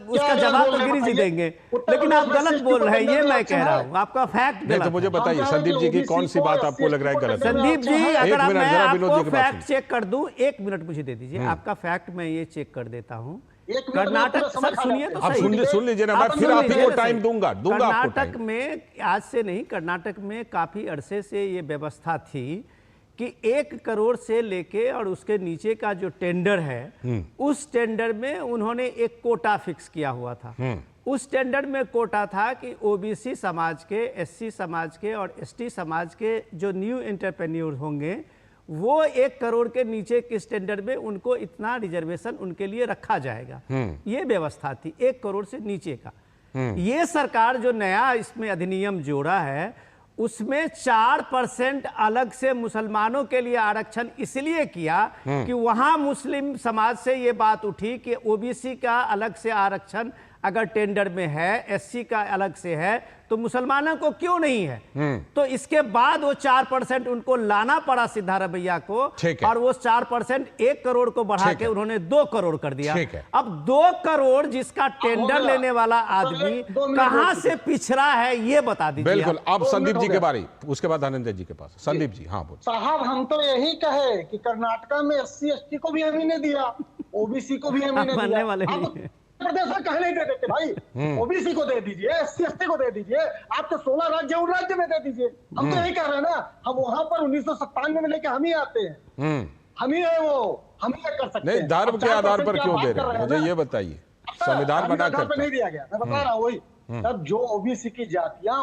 उसका जवाब तो गिरी जी देंगे, लेकिन आप गलत बोल रहे हैं, ये मैं कह रहा हूँ। आपका फैक्ट गलत। तो मुझे बताइए संदीप जी की कौन सी बात आपको लग रहा है गलत? संदीप जी, अगर मैं आपको फैक्ट चेक कर दूं, 1 मिनट मुझे दे दीजिए। आपका फैक्ट मैं ये चेक कर देता हूं। कर्नाटक, सर सुनिए तो सही। सुन लीजिए ना, मैं फिर आप ही को टाइम दूंगा कर्नाटक में आज से नहीं, कर्नाटक में काफी अरसे से ये व्यवस्था थी कि 1 करोड़ से लेके और उसके नीचे का जो टेंडर है उस टेंडर में उन्होंने एक कोटा फिक्स किया हुआ था। उस टेंडर में कोटा था कि ओबीसी समाज के, एससी समाज के और एसटी समाज के जो न्यू एंटरप्रेन्योर होंगे वो 1 करोड़ के नीचे के टेंडर में उनको इतना रिजर्वेशन उनके लिए रखा जाएगा। ये व्यवस्था थी 1 करोड़ से नीचे का। ये सरकार जो नया इसमें अधिनियम जोड़ा है उसमें 4% अलग से मुसलमानों के लिए आरक्षण इसलिए किया कि वहां मुस्लिम समाज से ये बात उठी कि ओबीसी का अलग से आरक्षण अगर टेंडर में है, एससी का अलग से है, तो मुसलमानों को क्यों नहीं है। तो इसके बाद वो 4% उनको लाना पड़ा सिद्धारमैया को, और वो 4% 1 करोड़ को बढ़ा के उन्होंने 2 करोड़ कर दिया। अब 2 करोड़ जिसका टेंडर लेने वाला आदमी कहां से पिछड़ा है ये बता दीजिए। बिल्कुल। अब संदीप जी के बारे, उसके बाद धनंजय जी के पास। संदीप जी। हाँ बोल साहब, हम तो यही कहे कि कर्नाटका में SC ST को भी हम ही ने दिया, ओबीसी को भी हम ही ने दिया। प्रदेश में कहीं नहीं दे देते भाई, ओबीसी को दे दीजिए, SC ST को दे दीजिए, आपके 16 राज्य उन राज्य में दे दीजिए। हम तो यही कह रहे हैं ना, हम वहां पर 1997 में लेके हम ही आते हैं, हम ही है वो, हम ही कर सकते हैं। नहीं, धर्म के आधार पर क्यों दे रहे हैं, मुझे ये बताइए। संविधान बना कर नहीं दिया गया, मैं बता रहा हूँ वही। तब जो ओबीसी की जातियां,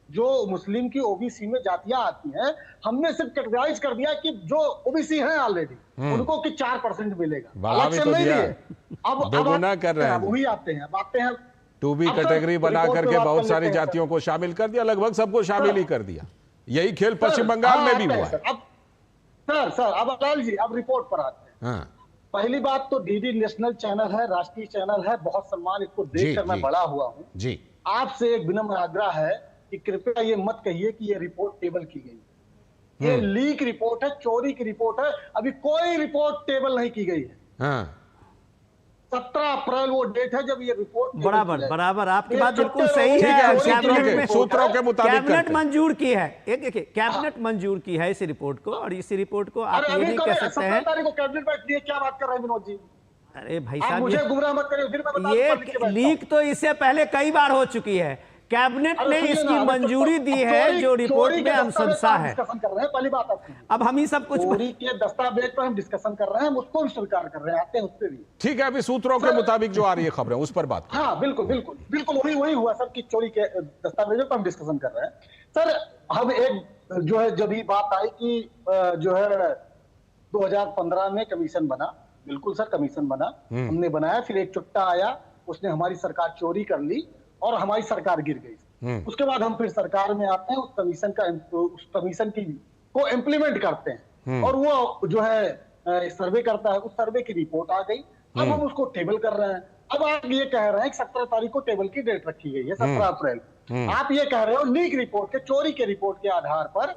जो मुस्लिम की ओबीसी में जातियां आती हैं, हमने सिर्फ कैटेगराइज कर दिया कि जो ओबीसी हैं ऑलरेडी उनको कि 4% मिलेगा। तो अब दोगुना कर रहे हैं, वही आते हैं 2B कैटेगरी बना करके बहुत सारी जातियों को शामिल कर दिया, लगभग सबको शामिल ही कर दिया। यही खेल पश्चिम बंगाल में भी हुआ है। सर अब लाल जी, अब रिपोर्ट पर आते हैं। पहली बात तो डीडी नेशनल चैनल है, राष्ट्रीय चैनल है, बहुत सम्मान, इसको देखकर मैं बड़ा हुआ हूँ जी। आपसे एक विनम्र आग्रह है कि कृपया ये मत कहिए कि ये रिपोर्ट टेबल की गई, ये लीक रिपोर्ट है, चोरी की रिपोर्ट है। अभी कोई रिपोर्ट टेबल नहीं की गई है। 17 अप्रैल वो डेट है जब ये रिपोर्ट बराबर आपकी बात बिल्कुल सही है। सूत्रों के मुताबिक कैबिनेट मंजूर की है, एक देखिए कैबिनेट मंजूर की है इस रिपोर्ट को, और इस रिपोर्ट को आप ये नहीं कह सकते हैं। कैबिनेट बैठ दिए, क्या बात कर रहे हैं विनोद जी। अरे भाई साहब, मुझे गुमराह मत करिए, फिर मैं ये लीक तो इससे पहले कई बार हो चुकी है। कैबिनेट ने इसकी मंजूरी दी है, जो रिपोर्ट में अनुशंसा है। पहली बात अब हम ही सब कुछ चोरी के दस्तावेज पर हम डिस्कशन कर रहे हैं, उसको स्वीकार कर रहे हैं, आते हैं उस पर भी। ठीक है, अभी सूत्रों के मुताबिक जो आ रही है खबरें उस पर बात। हाँ बिल्कुल वही हुआ सर कि चोरी के दस्तावेजों पर हम डिस्कशन कर रहे हैं। सर हम एक जो है, जब ये बात आई कि जो है 2015 में कमीशन बना, बिल्कुल सर कमीशन बना, हमने बनाया, फिर एक चुट्टा आया, उसने हमारी सरकार चोरी कर ली और हमारी सरकार गिर गई। उसके बाद हम फिर सरकार में आते हैं, उस कमीशन की को इम्प्लीमेंट करते हैं, और वो जो है सर्वे करता है, उस सर्वे की रिपोर्ट आ गई। अब हम उसको टेबल कर रहे हैं। अब आप ये कह रहे हैं कि 17 तारीख को टेबल की डेट रखी गई है, 17 अप्रैल। आप ये कह रहे हो लीक रिपोर्ट के, चोरी के रिपोर्ट के आधार पर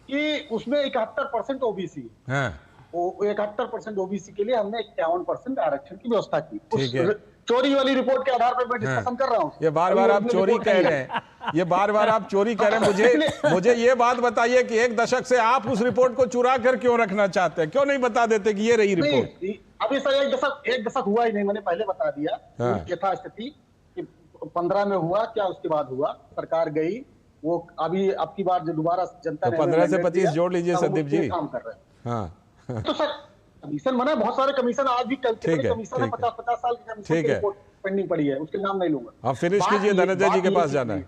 कि उसमें 71% ओबीसी है, 71% ओबीसी के लिए हमने 51% आरक्षण की व्यवस्था की। चोरी वाली रिपोर्ट के आधार पर मैं डिस्कशन कर रहा हूँ। ये बार बार आप चोरी कह रहे हैं, ये बार बार आप चोरी कर रहे हैं। मुझे ये बात बताइए कि 1 दशक से आप उस रिपोर्ट को चुरा कर क्यों रखना चाहते हैं? क्यों नहीं बता देते कि ये रही रिपोर्ट? अभी सर एक दशक हुआ ही नहीं, मैंने पहले बता दिया यथास्थिति 15 में हुआ क्या, उसके बाद हुआ, सरकार गई, वो अभी अब की बार जो दोबारा जनता ने 15 से 25 जोड़ लीजिए संदीप जी। काम कर रहे हैं। तो सर कमीशन बना, बहुत सारे कमीशन आज भी कमीशन है, 50-50 साल की कमीशन पेंडिंग पड़ी है, उसके नाम नहीं लूंगा। आप फिनिश कीजिए, धनंजय जी के पास जाना है।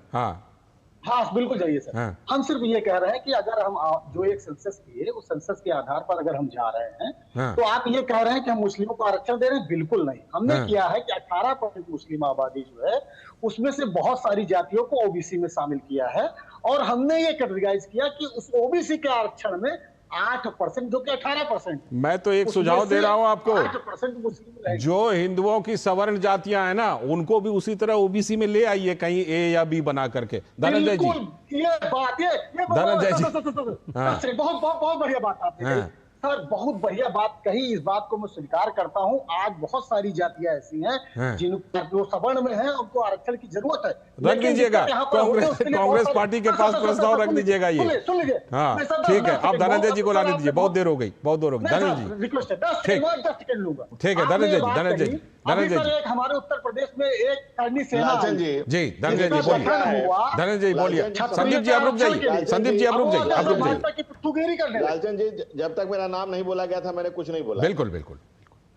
हाँ बिल्कुल जाइए सर। हम सिर्फ ये कह रहे हैं कि अगर हम जो एक सेंसस किए, उस सेंसस के आधार पर अगर हम जा रहे हैं, तो आप ये कह रहे हैं कि हम मुस्लिमों को आरक्षण दे रहे हैं, बिल्कुल नहीं। हमने किया है कि 18% मुस्लिम आबादी जो है उसमें से बहुत सारी जातियों को ओबीसी में शामिल किया है, और हमने ये कैटेगराइज किया कि उस ओबीसी के आरक्षण में 8% जो कि 18%। मैं तो एक सुझाव दे रहा हूं आपको, 8% मुस्लिम जो हिंदुओं की सवर्ण जातियां हैं ना, उनको भी उसी तरह ओबीसी में ले आइए, कहीं A या B बना करके। धनंजय जी, ये बात, ये धनंजय जी, बहुत बढ़िया बात आपने कही। सर बहुत बढ़िया बात कही, इस बात को मैं स्वीकार करता हूं। आज बहुत सारी जातियां ऐसी हैं जिनको सवर्ण में हैं, उनको आरक्षण की जरूरत है। रख दीजिएगा, कांग्रेस पार्टी के पास प्रस्ताव रख दीजिएगा ये। सुन लीजिए, हाँ ठीक है, आप धनंजय जी को लाने दीजिए, बहुत देर हो गई, बहुत देर हो गई। धनंजय जी रिक्वेस्ट है, 10 सेकंड लूंगा। ठीक है, धनंजय जी, धनंजय जी, धनंजय जी, एक हमारे उत्तर प्रदेश में एक करनी सेना जी, धनंजय जी बोलिए, धनंजय जी बोलिए। संदीप जी आप रुक जाइए, संदीप जी आप रुक जाइए, आप रुक जाइए। लालचंद जी, जब तक मेरा नाम नहीं बोला गया था मैंने कुछ नहीं बोला। बिल्कुल बिल्कुल,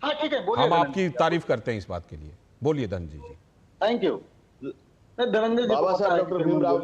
हाँ ठीक है, हम आपकी तारीफ करते हैं इस बात के लिए। बोलिए Dhananjay ji. Thank you. Dhananjay ji, Baba Saheb doctor Bhimrao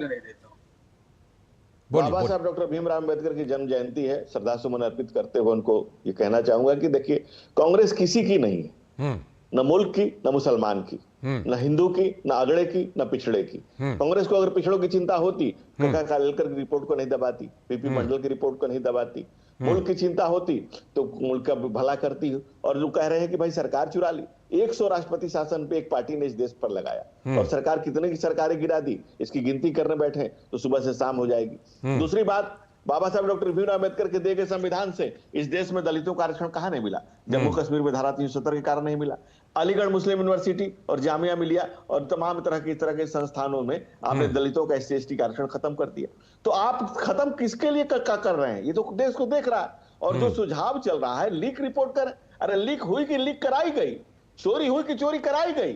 बोलिए, बाबा साहब डॉक्टर भीमराव अम्बेडकर की जन्म जयंती है, श्रद्धासुमन अर्पित करते हुए उनको ये कहना चाहूंगा कि देखिए, कांग्रेस किसी की नहीं है, न मुल्क की, न मुसलमान की, न हिंदू की, न अगड़े की, न पिछड़े की। कांग्रेस को अगर पिछड़ों की चिंता होती, काका कालेलकर की रिपोर्ट को नहीं दबाती, पीपी मंडल की रिपोर्ट को नहीं दबाती। मुल्क की चिंता होती तो मुल्क का भला करती। और जो कह रहे हैं कि भाई सरकार चुरा ली, 100 राष्ट्रपति शासन पे एक पार्टी ने इस देश पर लगाया, और सरकार कितने की सरकारें गिरा दी, इसकी गिनती करने बैठे तो सुबह से शाम हो जाएगी। दूसरी बात, बाबा साहब डॉक्टर भीमराव अम्बेडकर के दिए गए संविधान से इस देश में दलितों का आरक्षण कहाँ नहीं मिला? जम्मू कश्मीर में धारा 370 के कारण नहीं मिला। अलीगढ़ मुस्लिम यूनिवर्सिटी और जामिया मिलिया और तमाम तरह के संस्थानों में आपने दलितों का SC/ST का आरक्षण खत्म कर दिया। तो आप खत्म किसके लिए कर रहे हैं? ये तो देश को देख रहा है। और जो सुझाव चल रहा है, लीक रिपोर्ट कर, अरे लीक हुई कि लीक कराई गई, चोरी हुई कि चोरी कराई गई,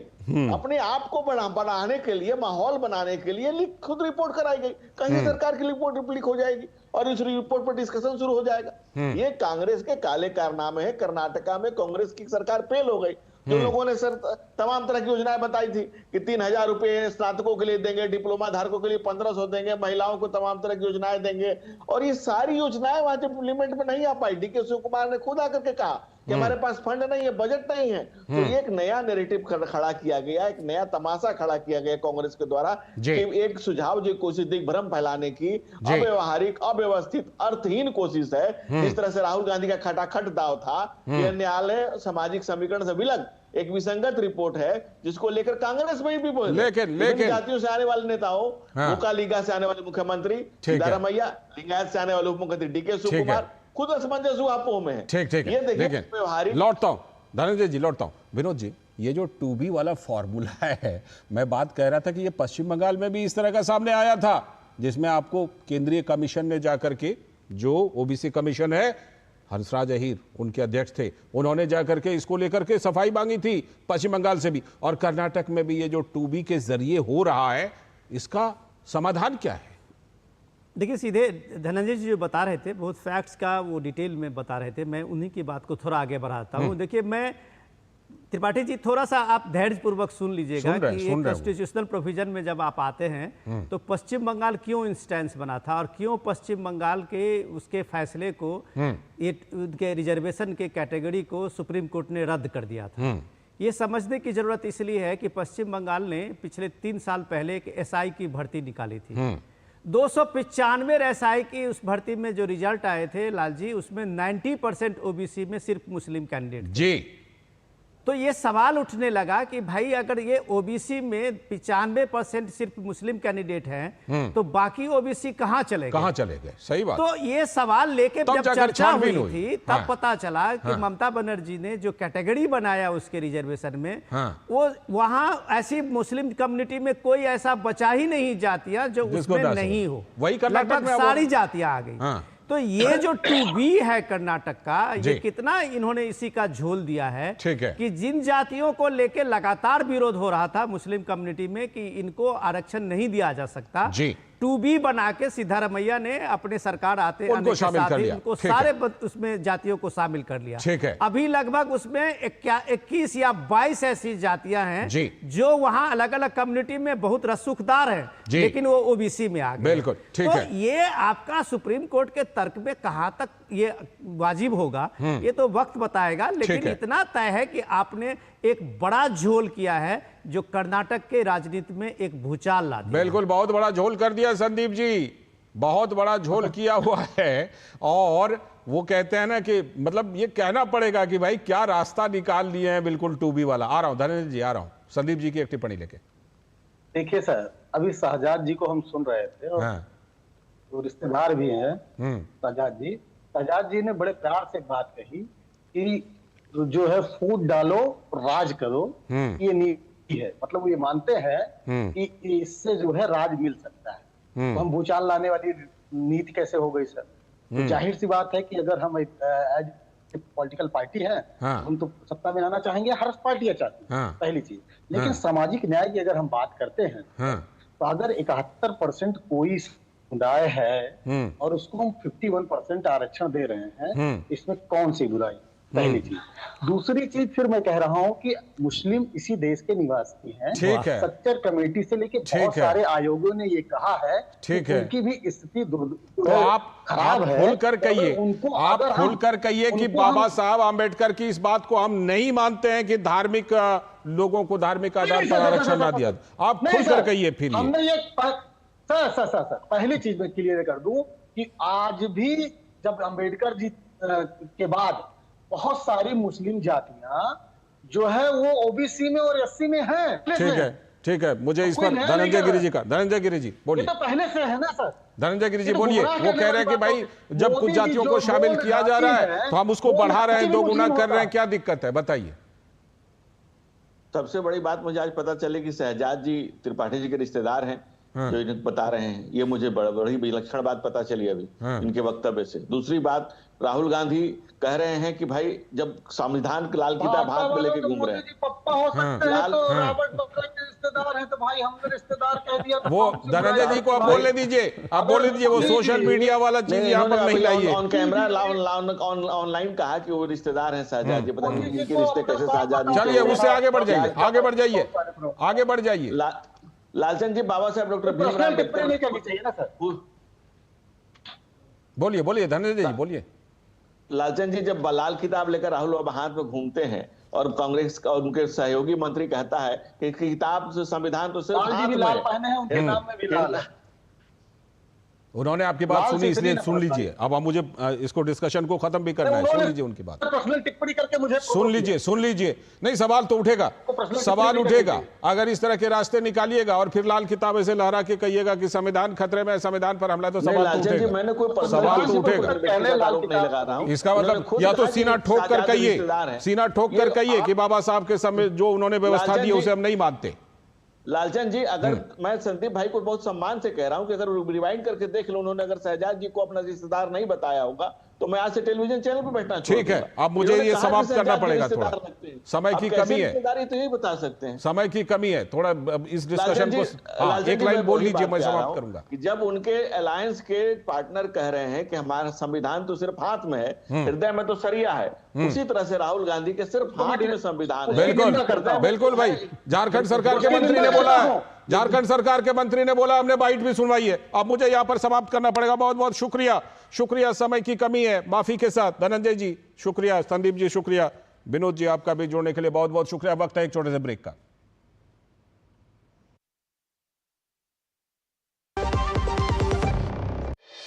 अपने आप को बनाने के लिए, माहौल बनाने के लिए लीक खुद रिपोर्ट कराई गई। कहीं सरकार की रिपोर्ट लीक हो जाएगी और इस रिपोर्ट पर डिस्कशन शुरू हो जाएगा। ये कांग्रेस के काले कारनामे हैं। कर्नाटका में कांग्रेस की सरकार फेल हो गई। जो लोगों ने सर तमाम तरह की योजनाएं बताई थी कि 3000 रुपए स्नातकों के लिए देंगे, डिप्लोमा धारकों के लिए 1500 देंगे, महिलाओं को तमाम तरह की योजनाएं देंगे, और ये सारी योजनाएं वहां जब इम्प्लीमेंट में नहीं आ पाई, DK शिव कुमार ने खुद आकर के कहा कि हमारे पास फंड नहीं है, बजट नहीं है। तो ये एक नया नैरेटिव खड़ा किया गया, एक नया तमाशा खड़ा किया गया कांग्रेस के द्वारा कि एक सुझाव जो कोशिश दिग्भ्रम फैलाने की अव्यवहारिक, अव्यवस्थित, अर्थहीन कोशिश है। जिस तरह से राहुल गांधी का खटाखट दाव था कि न्यायालय सामाजिक समीकरण से विलग एक विसंगत रिपोर्ट है, जिसको लेकर कांग्रेस में भी लेकिन जातियों से आने वाले नेताओं, मुका लीगा से आने वाले मुख्यमंत्री सिद्धारमैया, लिंगायत से आने वाले उप मुख्यमंत्री DK शिव कुमार खुद असमंजस हुआ में है। ठीक है, लेकिन लौटता हूं धनंजय जी, लौटता हूं विनोद जी। ये जो 2B वाला फॉर्मूला है, मैं बात कह रहा था कि ये पश्चिम बंगाल में भी इस तरह का सामने आया था, जिसमें आपको केंद्रीय कमीशन ने जाकर के, जो OBC कमीशन है, हंसराज अहीर उनके अध्यक्ष थे, उन्होंने जाकर के इसको लेकर के सफाई मांगी थी पश्चिम बंगाल से भी। और कर्नाटक में भी ये जो 2B के जरिए हो रहा है, इसका समाधान क्या है? देखिए, सीधे धनंजय जी जो बता रहे थे, बहुत फैक्ट्स का वो डिटेल में बता रहे थे, मैं उन्हीं की बात को थोड़ा आगे बढ़ाता हूँ। देखिए, मैं त्रिपाठी जी थोड़ा सा आप धैर्यपूर्वक सुन लीजिएगा कि एक कॉन्स्टिट्यूशनल प्रोविजन में जब आप आते हैं तो पश्चिम बंगाल क्यों इंस्टेंस बना था और क्यों पश्चिम बंगाल के उसके फैसले को, उनके रिजर्वेशन के कैटेगरी को सुप्रीम कोर्ट ने रद्द कर दिया था। ये समझने की जरूरत इसलिए है कि पश्चिम बंगाल ने पिछले 3 साल पहले एक SI की भर्ती निकाली थी। 295 SI की उस भर्ती में जो रिजल्ट आए थे लाल जी, उसमें 90% OBC में सिर्फ मुस्लिम कैंडिडेट जी। तो ये सवाल उठने लगा कि भाई अगर ये OBC में 95% सिर्फ मुस्लिम कैंडिडेट हैं, तो बाकी OBC कहाँ चले गए? सही बात। तो ये सवाल लेके जब चर्चा हुई थी, तब पता चला कि ममता बनर्जी ने जो कैटेगरी बनाया उसके रिजर्वेशन में, वो वहां ऐसी मुस्लिम कम्युनिटी में कोई ऐसा बचा ही नहीं जातियां जो उसमें नहीं हो, लगभग सारी जातियां आ गई। तो ये जो 2B है कर्नाटक का, ये कितना इन्होंने इसी का झोल दिया है कि जिन जातियों को लेके लगातार विरोध हो रहा था मुस्लिम कम्युनिटी में कि इनको आरक्षण नहीं दिया जा सकता, 2B बना के सिद्धारमैया ने अपने सरकार आने के साथ ही उनको सारे उसमें जातियों को शामिल कर लिया। अभी लगभग उसमें 21 या 22 ऐसी जातियां हैं जो वहां अलग अलग कम्युनिटी में बहुत रसूखदार हैं, लेकिन वो OBC में आ गए। बिल्कुल ठीक है। ये आपका सुप्रीम कोर्ट के तर्क में कहां तक ये वाजिब होगा, ये तो वक्त बताएगा, लेकिन इतना तय है कि आपने एक बड़ा झोल किया है जो कर्नाटक के राजनीति में एक भूचाल ला दिया। बिल्कुल, बहुत बड़ा झोल कर दिया संदीप जी, बहुत बड़ा झोल किया हुआ है। और वो कहते हैं ना कि मतलब ये कहना पड़ेगा कि भाई क्या रास्ता निकाल लिए हैं बिल्कुल 2B वाला। आ रहा हूं धनंजय जी, आ रहा हूं संदीप जी की एक टिप्पणी लेके। देखिए सर, अभी शहजाद जी को हम सुन रहे थे और तो रिश्तेदार भी हैं शहजाद जी, शहजाद जी ने बड़े प्यार से बात कही कि जो है फूट डालो राज करो, ये नीति है। मतलब वो ये मानते हैं कि इससे जो है राज मिल सकता है। तो हम भूचाल लाने वाली नीति कैसे हो गई सर? तो जाहिर सी बात है कि अगर हम एज पॉलिटिकल पार्टी है, हम तो सत्ता में आना चाहेंगे, हर पार्टी चाहती है, पहली चीज। लेकिन सामाजिक न्याय की अगर हम बात करते हैं, तो अगर 71% कोई समुदाय है और उसको हम 51% आरक्षण दे रहे हैं, इसमें कौन सी बुराई? पहली चीज। दूसरी चीज फिर मैं कह रहा हूं कि मुस्लिम इसी देश के निवासी हैं। सच्चर कमेटी से लेके बहुत सारे आयोगों ने ये कहा है कि उनकी भी स्थिति तो आप खुलकर कहिए, आप खुलकर कहिए कि बाबा साहब आम्बेडकर की इस बात को हम नहीं मानते हैं कि धार्मिक लोगों को धार्मिक आधार पर आरक्षण ना दिया। आप खुलकर कहिए। फिर हमने ये सर पहली चीज मैं क्लियर कर दूं कि आज भी जब अम्बेडकर जी के बाद बहुत सारी मुस्लिम जातियां जो है वो ओबीसी में और एससी में हैं। ठीक है। मुझे इस पर धनंजय गिरी जी का, धनंजय गिरी जी बोलिए। तो पहले से है ना सर? धनंजय गिरी जी बोलिए। वो कह रहे हैं कि भाई जब कुछ जातियों को शामिल किया जा रहा है तो हम उसको बढ़ा रहे हैं, दोगुना कर रहे हैं, क्या दिक्कत है बताइए? सबसे बड़ी बात मुझे आज पता चली कि शहजाद जी त्रिपाठी जी के रिश्तेदार हैं, जो इन्हें बता रहे हैं। ये मुझे बड़ी विलक्षण बात पता चली अभी इनके वक्तव्य से। दूसरी बात, राहुल गांधी कह रहे हैं कि भाई जब संविधान के लाल किताब हाथ में लेके घूम रहे हैं, पप्पा हो सकते हैं तो रॉबर्ट बकरा के रिश्तेदार हैं, तो भाई हमने रिश्तेदार कह दिया तो वो धनंजय जी को आप बोलने दीजिए, आप बोल दीजिए। वो सोशल मीडिया वाला चीज यहाँ पर नहीं लाइए। ऑन कैमरा ऑनलाइन कहा कि वो रिश्तेदार हैं शहजाद जी। पता नहीं इनके रिश्ते कैसे शहजाद। चलिए उससे आगे बढ़ जाइए, आगे बढ़ जाइए, आगे बढ़ जाइए। लालचंद जी, बाबा साहब डॉक्टर भीमराव बोलिए बोलिए धनंजय जी बोलिए। लालचंद जी, जब लाल किताब लेकर राहुल बाबा हाथ में घूमते हैं और कांग्रेस का उनके सहयोगी मंत्री कहता है कि किताब से संविधान तो सिर्फ हाथ में है, उनके नाम में भी लाल है। उन्होंने आपकी बात सुनी, इसलिए सुन लीजिए। अब मुझे इसको डिस्कशन को खत्म भी करना है। सुन लीजिए उनकी बात, टिप्पणी करके मुझे सुन लीजिए। नहीं, सवाल तो उठेगा, सवाल उठेगा। अगर इस तरह के रास्ते निकालिएगा और फिर लाल किताब ऐसे लहरा के कहिएगा कि संविधान खतरे में, संविधान पर हमला, तो सवाल तो उठेगा, सवाल तो उठेगा। इसका मतलब या तो सीना ठोक कर कहिए, सीना ठोक कर कहिए कि बाबा साहब के समय जो उन्होंने व्यवस्था दी उसे हम नहीं मानते। लालचंद जी, अगर मैं संदीप भाई को बहुत सम्मान से कह रहा हूं कि अगर रिवाइंड करके देख लो, उन्होंने अगर शहजाद जी को अपना रिश्तेदार नहीं बताया होगा तो मैं आज से टेलीविजन चैनल पे बैठना ठीक है। अब मुझे ये समाप्त करना पड़ेगा, थोड़ा समय की कमी है, तो यही बता सकते हैं, समय की कमी है थोड़ा इस डिस्कशन को। एक लाइन बोल लीजिए, मैं समाप्त करूंगा। कि जब उनके अलायंस के पार्टनर कह रहे हैं कि हमारा संविधान तो सिर्फ हाथ में है, हृदय में तो सरिया है, उसी तरह से राहुल गांधी के सिर्फ हाथ में संविधान है। बिल्कुल भाई, झारखंड सरकार के मंत्री ने बोला है, झारखंड सरकार के मंत्री ने बोला, हमने बाइट भी सुनवाई है। अब मुझे यहां पर समाप्त करना पड़ेगा। बहुत बहुत शुक्रिया, शुक्रिया। समय की कमी है, माफी के साथ। धनंजय जी शुक्रिया, संदीप जी शुक्रिया, विनोद जी आपका भी जुड़ने के लिए बहुत बहुत शुक्रिया। वक्त है एक छोटे से ब्रेक का।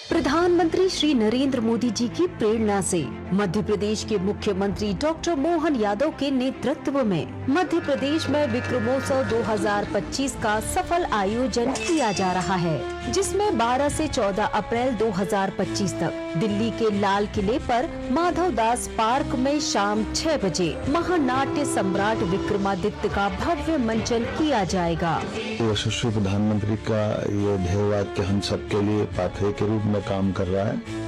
प्रधानमंत्री श्री नरेंद्र मोदी जी की प्रेरणा से मध्य प्रदेश के मुख्यमंत्री डॉक्टर मोहन यादव के नेतृत्व में मध्य प्रदेश में विक्रमोत्सव 2025 का सफल आयोजन किया जा रहा है, जिसमें 12 से 14 अप्रैल 2025 तक दिल्ली के लाल किले पर माधव दास पार्क में शाम 6 बजे महानाट्य सम्राट विक्रमादित्य का भव्य मंचन किया जाएगा। यशस्वी प्रधानमंत्री का ये ध्येय वाक्य हम सबके लिए पाथवे के रूप में काम कर रहा है,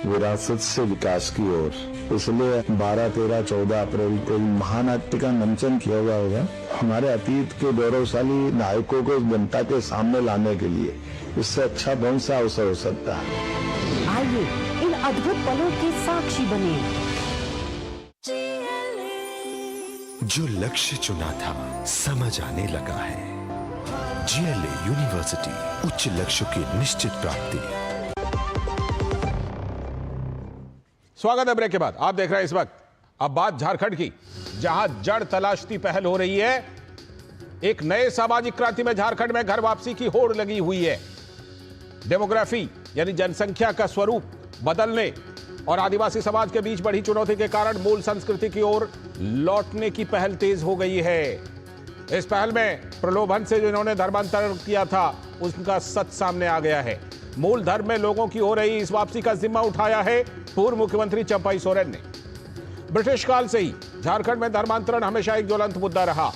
विरासत से विकास की ओर। इसलिए 12, 13, 14 अप्रैल को महानाट्य का मंचन किया जाएगा, हमारे अतीत के गौरवशाली नायकों को जनता के सामने लाने के लिए। इससे अच्छा कौन सा अवसर हो सकता है। आइए इन अद्भुत पलों के साक्षी बने। जो लक्ष्य चुना था समझ आने लगा है। GLA यूनिवर्सिटी, उच्च लक्ष्य की निश्चित प्राप्ति। स्वागत है ब्रेक के बाद। आप देख रहे हैं इस वक्त अब बात झारखंड की, जहां जड़ तलाशती पहल हो रही है। एक नए सामाजिक क्रांति में झारखंड में घर वापसी की होड़ लगी हुई है। डेमोग्राफी यानी जनसंख्या का स्वरूप बदलने और आदिवासी समाज के बीच बढ़ी चुनौती के कारण मूल संस्कृति की ओर लौटने की पहल तेज हो गई है। इस पहल में प्रलोभन से जो इन्होंने धर्मांतरण किया था उसका सच सामने आ गया है। मूल धर्म में लोगों की हो रही इस वापसी का जिम्मा उठाया है पूर्व मुख्यमंत्री चंपाई सोरेन ने। ब्रिटिश काल से ही झारखंड में धर्मांतरण हमेशा एक ज्वलंत मुद्दा रहा।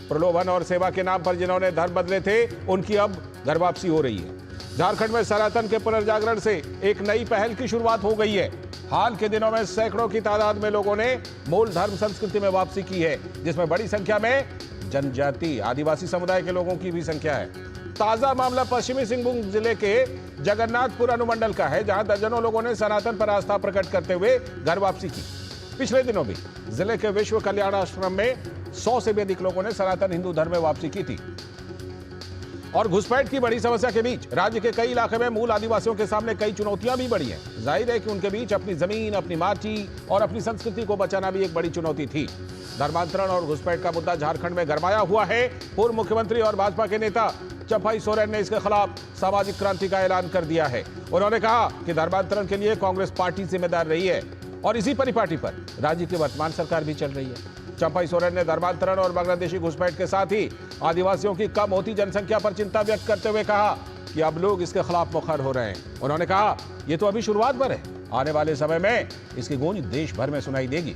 प्रलोभन और सेवा के नाम पर जिन्होंने धर्म बदले थे, उनकी अब घर वापसी हो रही है। झारखंड में सनातन के पुनर्जागरण से एक नई पहल की शुरुआत हो गई है। हाल के दिनों में सैकड़ों की तादाद में लोगों ने मूल धर्म संस्कृति में वापसी की है, जिसमें बड़ी संख्या में जनजाति आदिवासी समुदाय के लोगों की भी संख्या है। ताजा मामला पश्चिमी सिंहभूम जिले के जगन्नाथपुर अनुमंडल का है, जहां दर्जनों लोगों ने सनातन पर आस्था प्रकट करते हुए घर वापसी की। पिछले दिनों भी जिले के विश्व कल्याण आश्रम में 100 से भी अधिक लोगों ने सनातन हिंदू धर्म में वापसी की थी। और घुसपैठ की बड़ी समस्या के बीच राज्य के कई इलाके में मूल आदिवासियों के सामने कई चुनौतियां भी बढ़ी हैं। जाहिर है कि उनके बीच अपनी जमीन, अपनी माटी और अपनी संस्कृति को बचाना भी एक बड़ी चुनौती थी। धर्मांतरण और घुसपैठ का मुद्दा झारखंड में गरमाया हुआ है। पूर्व मुख्यमंत्री और भाजपा के नेता चंपाई सोरेन ने इसके खिलाफ सामाजिक क्रांति का ऐलान कर दिया है। उन्होंने कहा कि धर्मांतरण के लिए कांग्रेस पार्टी जिम्मेदार रही है और इसी परिपाटी पर राज्य की वर्तमान सरकार भी चल रही है। चंपाई सोरेन ने धर्मांतरण और बांग्लादेशी घुसपैठ के साथ ही आदिवासियों की कम होती जनसंख्या पर चिंता व्यक्त करते हुए कहा कि अब लोग इसके खिलाफ मुखर हो रहे हैं। उन्होंने कहा, यह तो अभी शुरुआत पर है, आने वाले समय में इसकी गूंज देश भर में सुनाई देगी।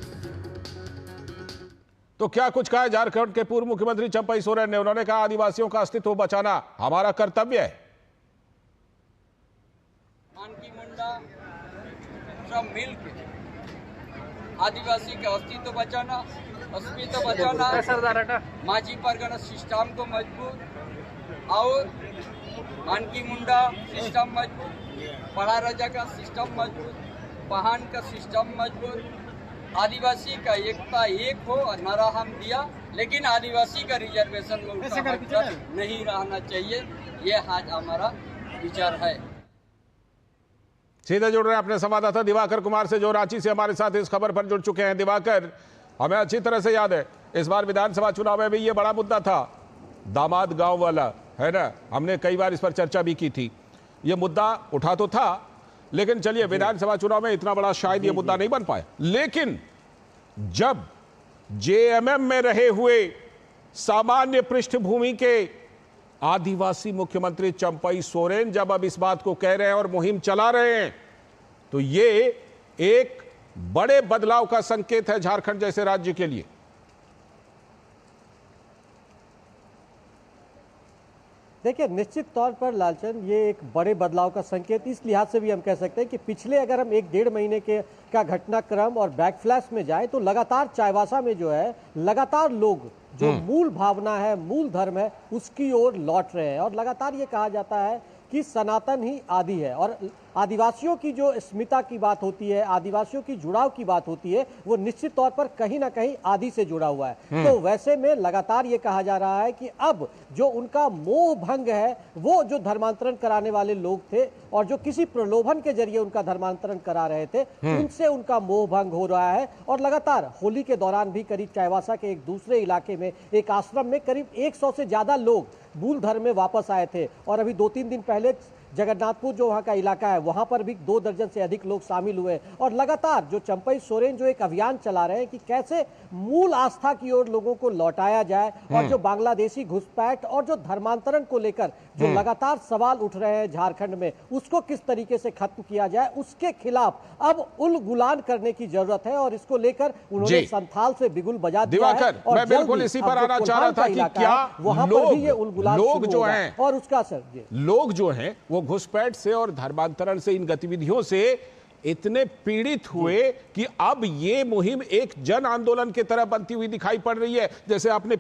तो क्या कुछ कहा झारखंड के पूर्व मुख्यमंत्री चंपाई सोरेन ने। उन्होंने कहा, आदिवासियों का अस्तित्व बचाना हमारा कर्तव्य है। मानकी मुंडा सब मिलकर आदिवासी का अस्तित्व बचाना, अस्मिता बचाना, माझी परगना सिस्टम को मजबूत और मानकी मुंडा सिस्टम मजबूत, पढ़ा राजा का सिस्टम मजबूत, पहान का सिस्टम मजबूत, आदिवासी का एकता एक हो और नारा हम दिया, लेकिन आदिवासी का रिजर्वेशन में उनका हक नहीं रहना चाहिए। ये आज हमारा विचार है। सीधे जुड़ रहे हैं अपने संवाददाता दिवाकर कुमार से, जो रांची से हमारे साथ इस खबर पर जुड़ चुके हैं। दिवाकर, हमें अच्छी तरह से याद है इस बार विधानसभा चुनाव में भी ये बड़ा मुद्दा था, दामाद गांव वाला, है ना। हमने कई बार इस पर चर्चा भी की थी। ये मुद्दा उठा तो था, लेकिन चलिए विधानसभा चुनाव में इतना बड़ा शायद ये मुद्दा नहीं बन पाया। लेकिन जब जेएमएम में रहे हुए सामान्य पृष्ठभूमि के आदिवासी मुख्यमंत्री चंपाई सोरेन जब अब इस बात को कह रहे हैं और मुहिम चला रहे हैं, तो ये एक बड़े बदलाव का संकेत है झारखंड जैसे राज्य के लिए। देखिए, निश्चित तौर पर लालचंद, ये एक बड़े बदलाव का संकेत इस लिहाज से भी हम कह सकते हैं कि पिछले अगर हम 1-1.5 महीने का घटनाक्रम और बैकफ्लैश में जाए तो लगातार चाईबासा में जो है लगातार लोग जो मूल भावना है, मूल धर्म है, उसकी ओर लौट रहे हैं। और लगातार ये कहा जाता है कि सनातन ही आदि है और आदिवासियों की जो अस्मिता की बात होती है, आदिवासियों की जुड़ाव की बात होती है, वो निश्चित तौर पर कहीं ना कहीं आदि से जुड़ा हुआ है। तो वैसे में लगातार ये कहा जा रहा है कि अब जो उनका मोह भंग है, वो जो धर्मांतरण कराने वाले लोग थे और जो किसी प्रलोभन के जरिए उनका धर्मांतरण करा रहे थे, उनसे उनका मोह भंग हो रहा है। और लगातार होली के दौरान भी करीब चाईबासा के एक दूसरे इलाके में एक आश्रम में करीब 100 से ज्यादा लोग मूल धर्म में वापस आए थे। और अभी 2-3 दिन पहले जगन्नाथपुर जो वहाँ का इलाका है, वहाँ पर भी 2 दर्जन से अधिक लोग शामिल हुए। और लगातार जो चंपाई सोरेन जो एक अभियान चला रहे हैं कि कैसे मूल आस्था की ओर लोगों को लौटाया जाए और जो बांग्लादेशी घुसपैठ और जो धर्मांतरण को लेकर जो लगातार सवाल उठ रहे हैं झारखंड में, उसको किस तरीके से खत्म किया जाए, उसके खिलाफ अब उलगुलान करने की जरूरत है। और इसको लेकर उन्होंने संथाल से बिगुल बजा दिया है। और मैं बिल्कुल इसी पर आना चाह रहा था कि क्या वहां पर भी ये उलगुलान लोग जो हैं और उसका असर, लोग जो हैं वो घुसपैठ से और धर्मांतरण से, इन गतिविधियों से इतने पीड़ित हुए कि अब ये मुहिम एक जन आंदोलन की तरह बनती हुई दिखाई पड़ रही है। जैसे आपने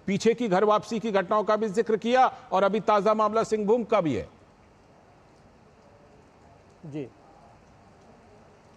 पीछे की घर वापसी की घटनाओं का भी जिक्र किया और अभी ताजा मामला सिंहभूम का भी है।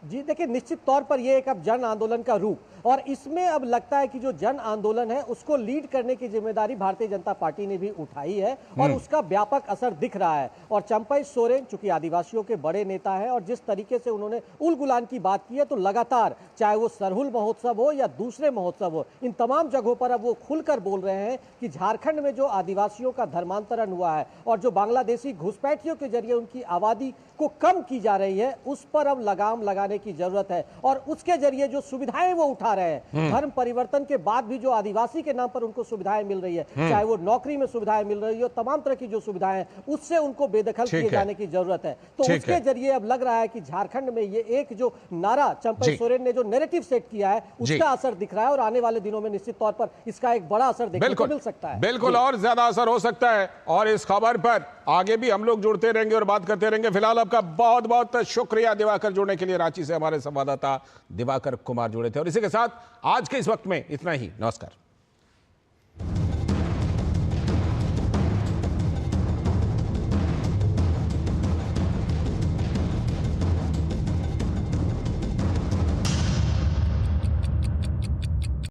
जी देखिए, निश्चित तौर पर यह एक अब जन आंदोलन का रूप, और इसमें अब लगता है कि जो जन आंदोलन है उसको लीड करने की जिम्मेदारी भारतीय जनता पार्टी ने भी उठाई है और उसका व्यापक असर दिख रहा है। और चंपाई सोरेन चूंकि आदिवासियों के बड़े नेता है और जिस तरीके से उन्होंने उलगुलान की बात की है, तो लगातार चाहे वो सरहुल महोत्सव हो या दूसरे महोत्सव हो, इन तमाम जगहों पर अब वो खुलकर बोल रहे हैं कि झारखंड में जो आदिवासियों का धर्मांतरण हुआ है और जो बांग्लादेशी घुसपैठियों के जरिए उनकी आबादी को कम की जा रही है, उस पर अब लगाम लगाने की जरूरत है और उसके जरिए जो सुविधाएं वो उठा दिखा रहे हैं। धर्म परिवर्तन के बाद भी जो आदिवासी के नाम पर उनको सुविधाएं मिल रही है, चाहे वो नौकरी में सुविधाएं मिल रही हो, तमाम तरह की जो सुविधाएं हैं उससे उनको बेदखल किए जाने की जरूरत है। तो उसके जरिए अब लग रहा है कि झारखंड में ये एक जो नारा चंपई सोरेन ने जो नैरेटिव सेट किया है उसका असर दिख रहा है और आने वाले दिनों में निश्चित तौर पर इसका एक बड़ा असर देखने को मिल सकता है। बिल्कुल, और ज्यादा असर हो सकता है। और इस खबर पर आगे भी हम लोग जुड़ते रहेंगे और बात करते रहेंगे। फिलहाल आपका बहुत बहुत शुक्रिया दिवाकर, जुड़ने के लिए। रांची से हमारे संवाददाता दिवाकर कुमार जुड़े थे। और इसी के साथ आज के इस वक्त में इतना ही। नमस्कार।